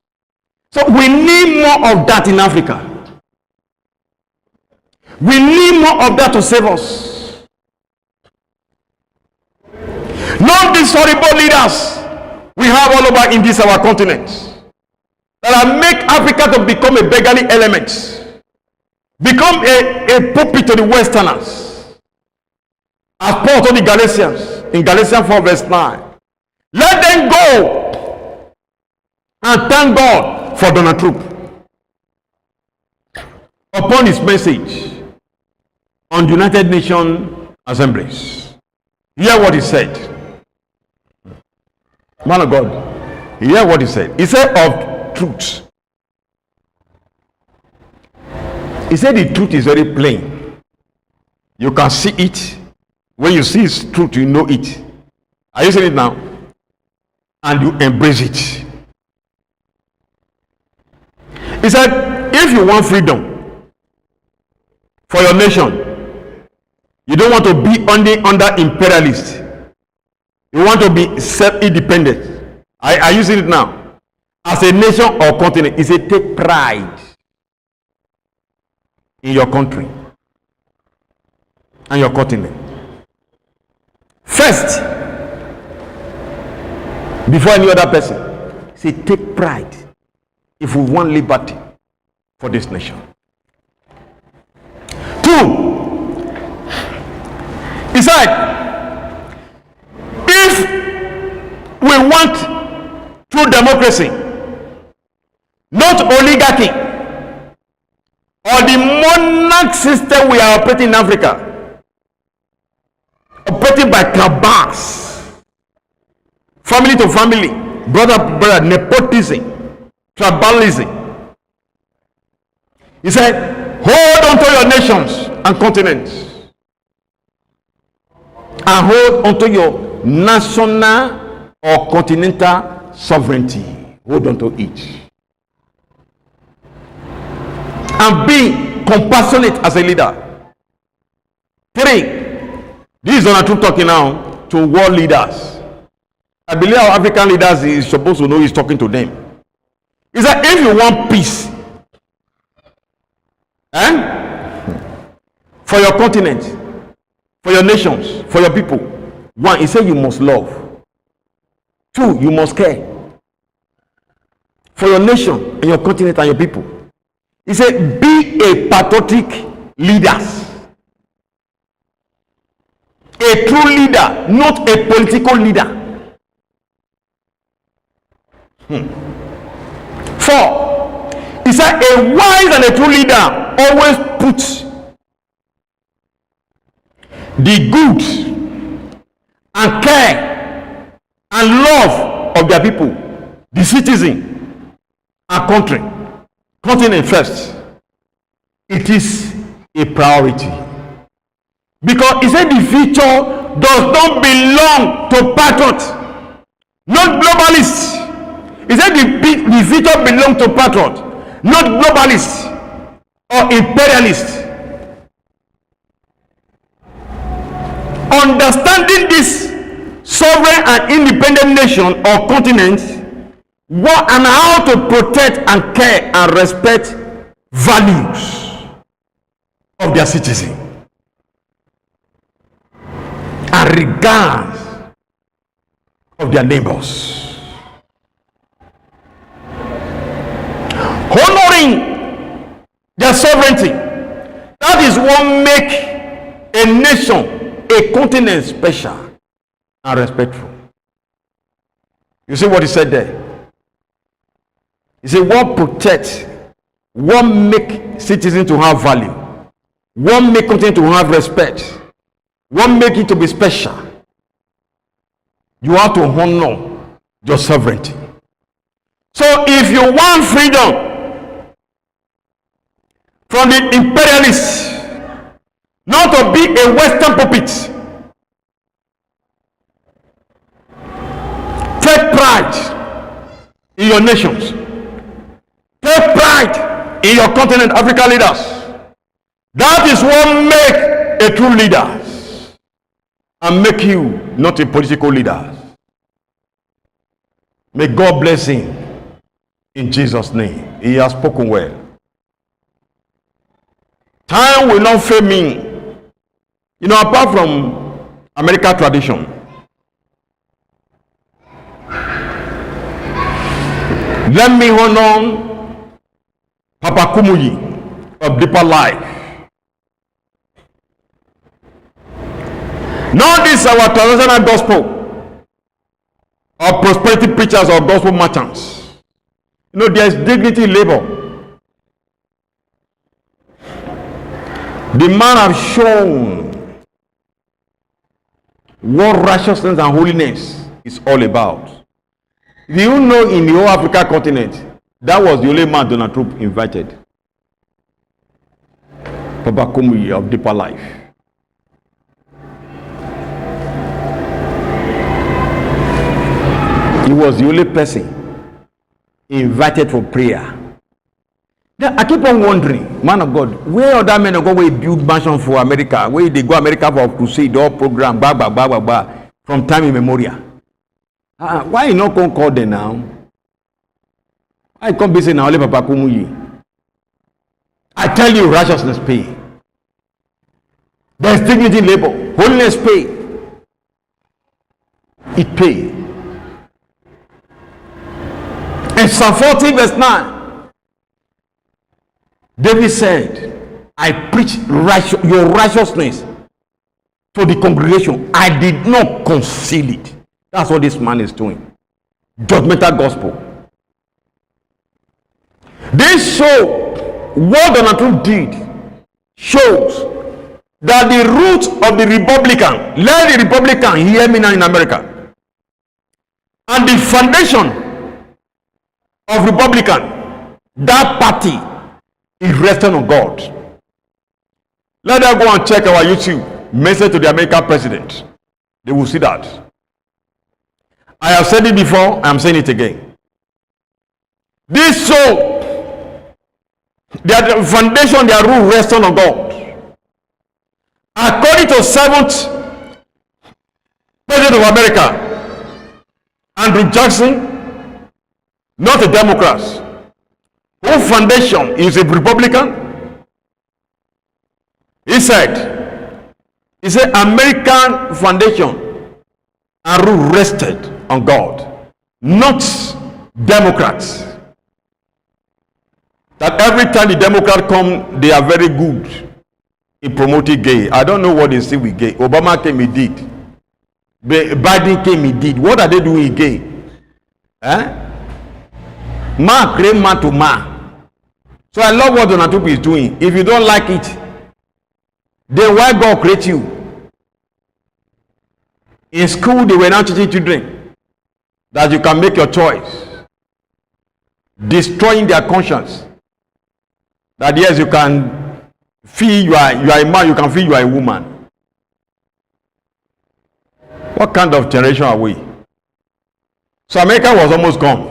So we need more of that in Africa. We need more of that to save us. Not these horrible leaders we have all over in this our continent that have make Africa to become a beggarly element, become a pulpit to the Westerners. As Paul told the Galatians in Galatians 4 verse 9, let them go and thank God for Donald Trump upon his message on the United Nations assemblies. Hear what he said. Man of God, hear what he said. He said of truth. He said the truth is very plain. You can see it. When you see its truth, you know it. Are you seeing it now? And you embrace it. He said, if you want freedom for your nation, you don't want to be under imperialists. You want to be self-independent. Are you seeing it now? As a nation or continent, he said, take pride in your country and your continent. First, before any other person, say take pride if we want liberty for this nation. 2, he said, if we want true democracy, not oligarchy or the monarch system we are operating in Africa, operated by cabals, family to family, brother to brother, nepotism, tribalism. He said, hold on to your nations and continents and hold on to your national or continental sovereignty. Hold on to it. And be compassionate as a leader. 3, this is Donald Trump talking now to world leaders. I believe our African leaders is supposed to know he's talking to them. He said, if you want peace, for your continent, for your nations, for your people, 1, he said you must love. 2, you must care for your nation and your continent and your people. He said, be a patriotic leader. A true leader, not a political leader. 4, he said, a wise and a true leader always puts the good and care and love of their people, the citizen and country, continent first. It is a priority. Because he said the future does not belong to patriots, not globalists. He said the future belongs to patriots, not globalists or imperialists. Understanding this sovereign and independent nation or continent what and how to protect and care and respect values of their citizens and regards of their neighbors. Honoring their sovereignty. That is what makes a nation, a continent special and respectful. You see what he said there? He said, what protects, what make citizens to have value, what make continent to have respect, what make it to be special. You have to honor your sovereignty. So if you want freedom from the imperialists, not to be a Western puppet, take pride in your nations. Take pride in your continent, African leaders. That is what makes a true leader and make you not a political leader. May God bless him in Jesus' name. He has spoken well. Time will not fail me. You know, apart from American tradition, let me honor Papa Kumuyi of Deeper Life. Now this is our traditional gospel of prosperity preachers or gospel merchants. You know, there is dignity in labor. The man has shown what righteousness and holiness is all about. Do you know in the whole African continent, that was the only man Donald Trump invited? Papa Kumuyi of Deeper Life. He was the only person invited for prayer. Now, I keep on wondering, man of God, where other men of God will build mansion for America, where they go America for crusade or program, from time immemorial. Why you not come call them now? I come be saying now, Papa Kumuyi. I tell you, righteousness pay. There's dignity in labor. Holiness pay. It pay. In Psalm 40 verse 9, David said, I preach your righteousness to the congregation. I did not conceal it. That's what this man is doing. Judgmental gospel. This show, what Donald Trump did, shows that the root of the Republican, let the Republican hear me now in America, and the foundation of Republican, that party is resting on God. Let them go and check our YouTube message to the American president. They will see that. I have said it before, I am saying it again. This show, their foundation, their rule rests on God. According to 7th President of America, Andrew Jackson, not a Democrat, whose foundation is a Republican. He said, American foundation and rule rested on God, not Democrats. That every time the Democrats come, they are very good in promoting gay. I don't know what they say with gay. Obama came, he did. Biden came, he did. What are they doing with gay? Man create man to man. So I love what Donald Trump is doing. If you don't like it, then why God create you? In school, they were now teaching children that you can make your choice, destroying their conscience. That yes, you can feel you are a man, you can feel you are a woman. What kind of generation are we? So America was almost gone.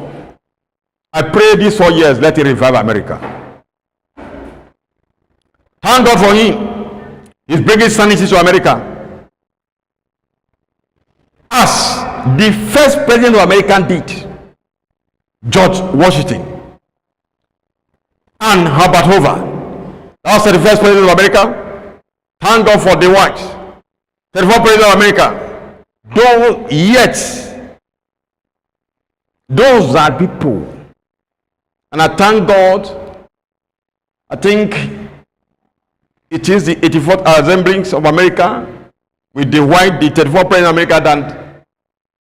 I pray these 4 years, let it revive America. Thank God for him. He's bringing sanity to America. As the first president of America did. George Washington, and Herbert Hoover. That was the first president of America. Thank God for the whites. 34th president of America. Though yet, those are people. And I thank God. I think it is the 84th Assemblies of America with the white, the 34th president of America,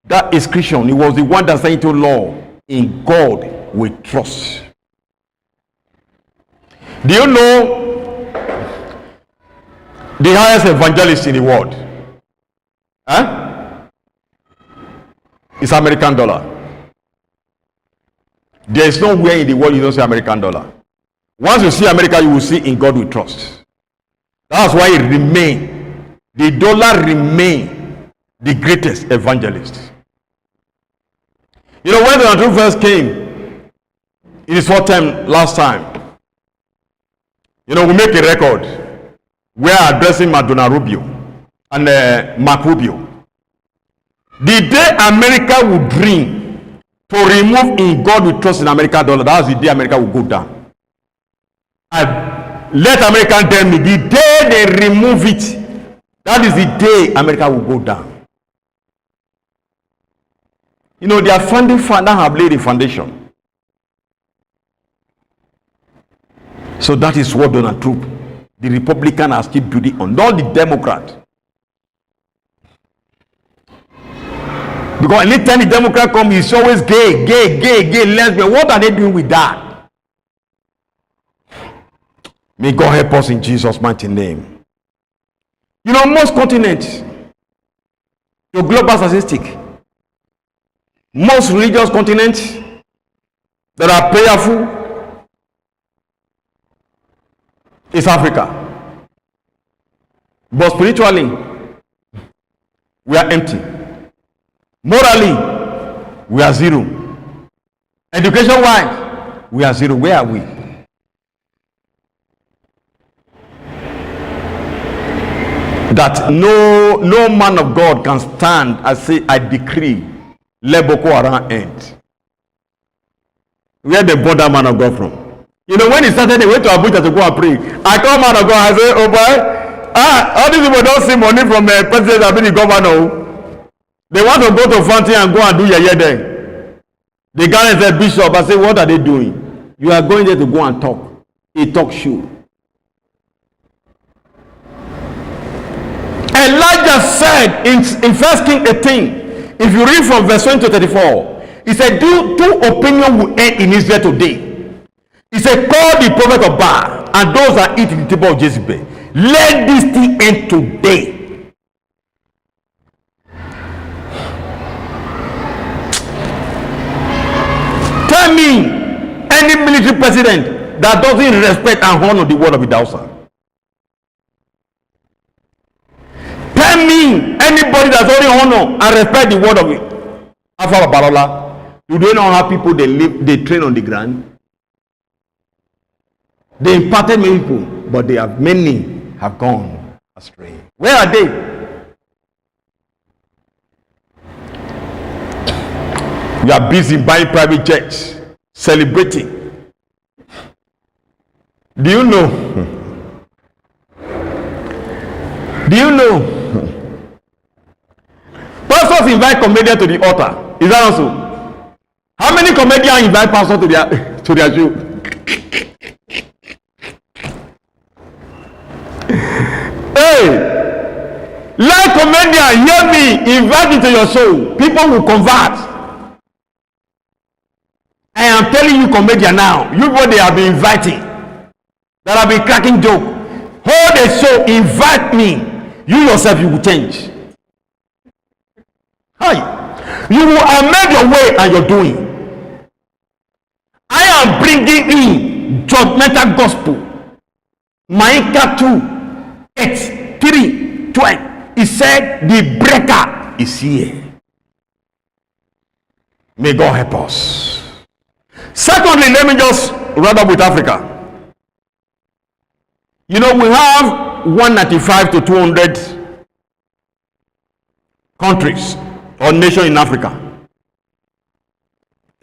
that is Christian. He was the one that said into law, in God we trust. Do you know the highest evangelist in the world? It's American dollar. There is nowhere in the world you don't see American dollar. Once you see America, you will see in God we trust. That's why it remain. The dollar remain the greatest evangelist. You know, when Donald Trump first came in his fourth term last time, you know, we make a record. We are addressing Madonna Rubio and Mark Rubio. The day America would dream to remove in God we trust in American dollar, that's the day America will go down. And let American tell me, the day they remove it, that is the day America will go down. You know, their founding father have laid a foundation. So that is what Donald Trump, the Republican, are still building on, not the Democrat. Because anytime the Democrat comes, it's always gay, lesbian. What are they doing with that? May God help us in Jesus' mighty name. You know, most continents, your global statistic, most religious continents that are prayerful is Africa. But spiritually, we are empty. Morally, we are zero. Education-wise, we are zero. Where are we? That no man of God can stand and say, I decree, let Boko Haram end. Where the border man of God from? You know, when he started, they went to Abuja to go and pray. I call man of God, I say, oh boy, all these people don't see money from the president and the governor. They want to go to Fountain and go and do yeye there. The guy said, Bishop, I say, what are they doing? You are going there to go and talk. A talk show. Elijah said in 1 Kings 18, if you read from verse 20 to 34, he said, two opinions will end in Israel today. He said, call the prophet of Baal and those that eat in the table of Jezebel. Let this thing end today. Tell me any military president that doesn't respect and honor the word of Idausa. Tell me anybody that's only honor and respect the word of Alpha Babalola. Do they know how people they train on the ground? They imparted many people, but many have gone astray. Where are they? We are busy buying private jets, celebrating. Do you know? Do you know? Pastors invite comedians to the altar. Is that also? How many comedians invite pastors to their show? Hey, let comedian hear me, invite me to your show. People will convert. I am telling you, comedian now. You what they have been inviting, that have been cracking joke. Hold a show, invite me. You yourself, you will change. Hi, you will amend your way and your doing. I am bringing in judgmental gospel. Micah 2:8-3-12. He said, the breaker is here. May God help us. Secondly, let me just wrap up with Africa. You know, we have 195 to 200 countries or nations in Africa.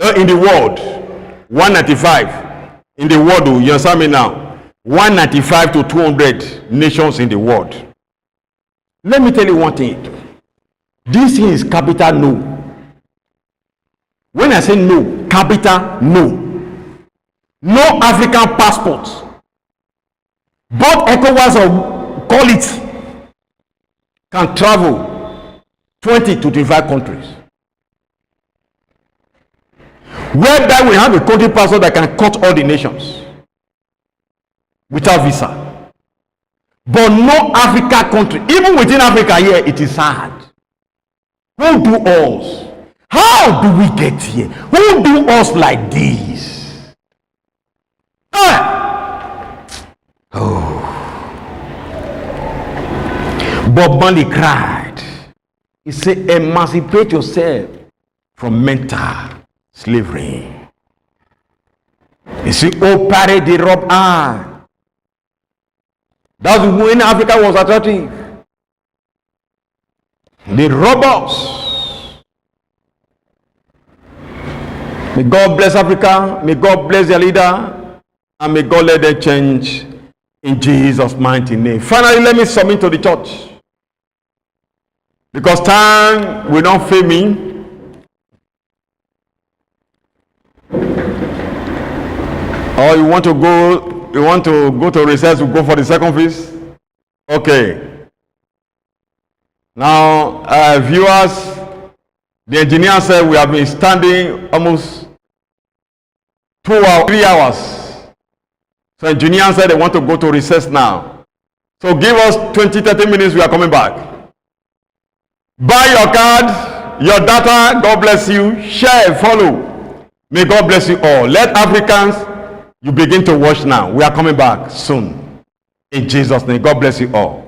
In the world, 195 in the world. You understand me now? 195 to 200 nations in the world. Let me tell you one thing. This is capital no. When I say no, capital no. No African passport. Both ECOWAS or call it can travel 20 to 25 countries. Whereby we have a country passport that can cut all the nations without visa. But no Africa country, even within Africa here, it is sad. Who do us? How do we get here? Who do us like this? Oh. Bob Marley cried. He said, emancipate yourself from mental slavery. He said, oh, parry the rob eye. That's when Africa was attractive. The robbers. May God bless Africa. May God bless their leader. And may God let them change in Jesus' mighty name. Finally, let me submit to the church. Because time will not fail me. Or you want to go to recess, we go for the second feast? Okay. Now, viewers, the engineer said we have been standing almost 2 hours, 3 hours. So engineer said they want to go to recess now. So give us 20-30 minutes, we are coming back. Buy your card, your data, God bless you. Share, follow. May God bless you all. Let Africans, you begin to watch now. We are coming back soon. In Jesus' name, God bless you all.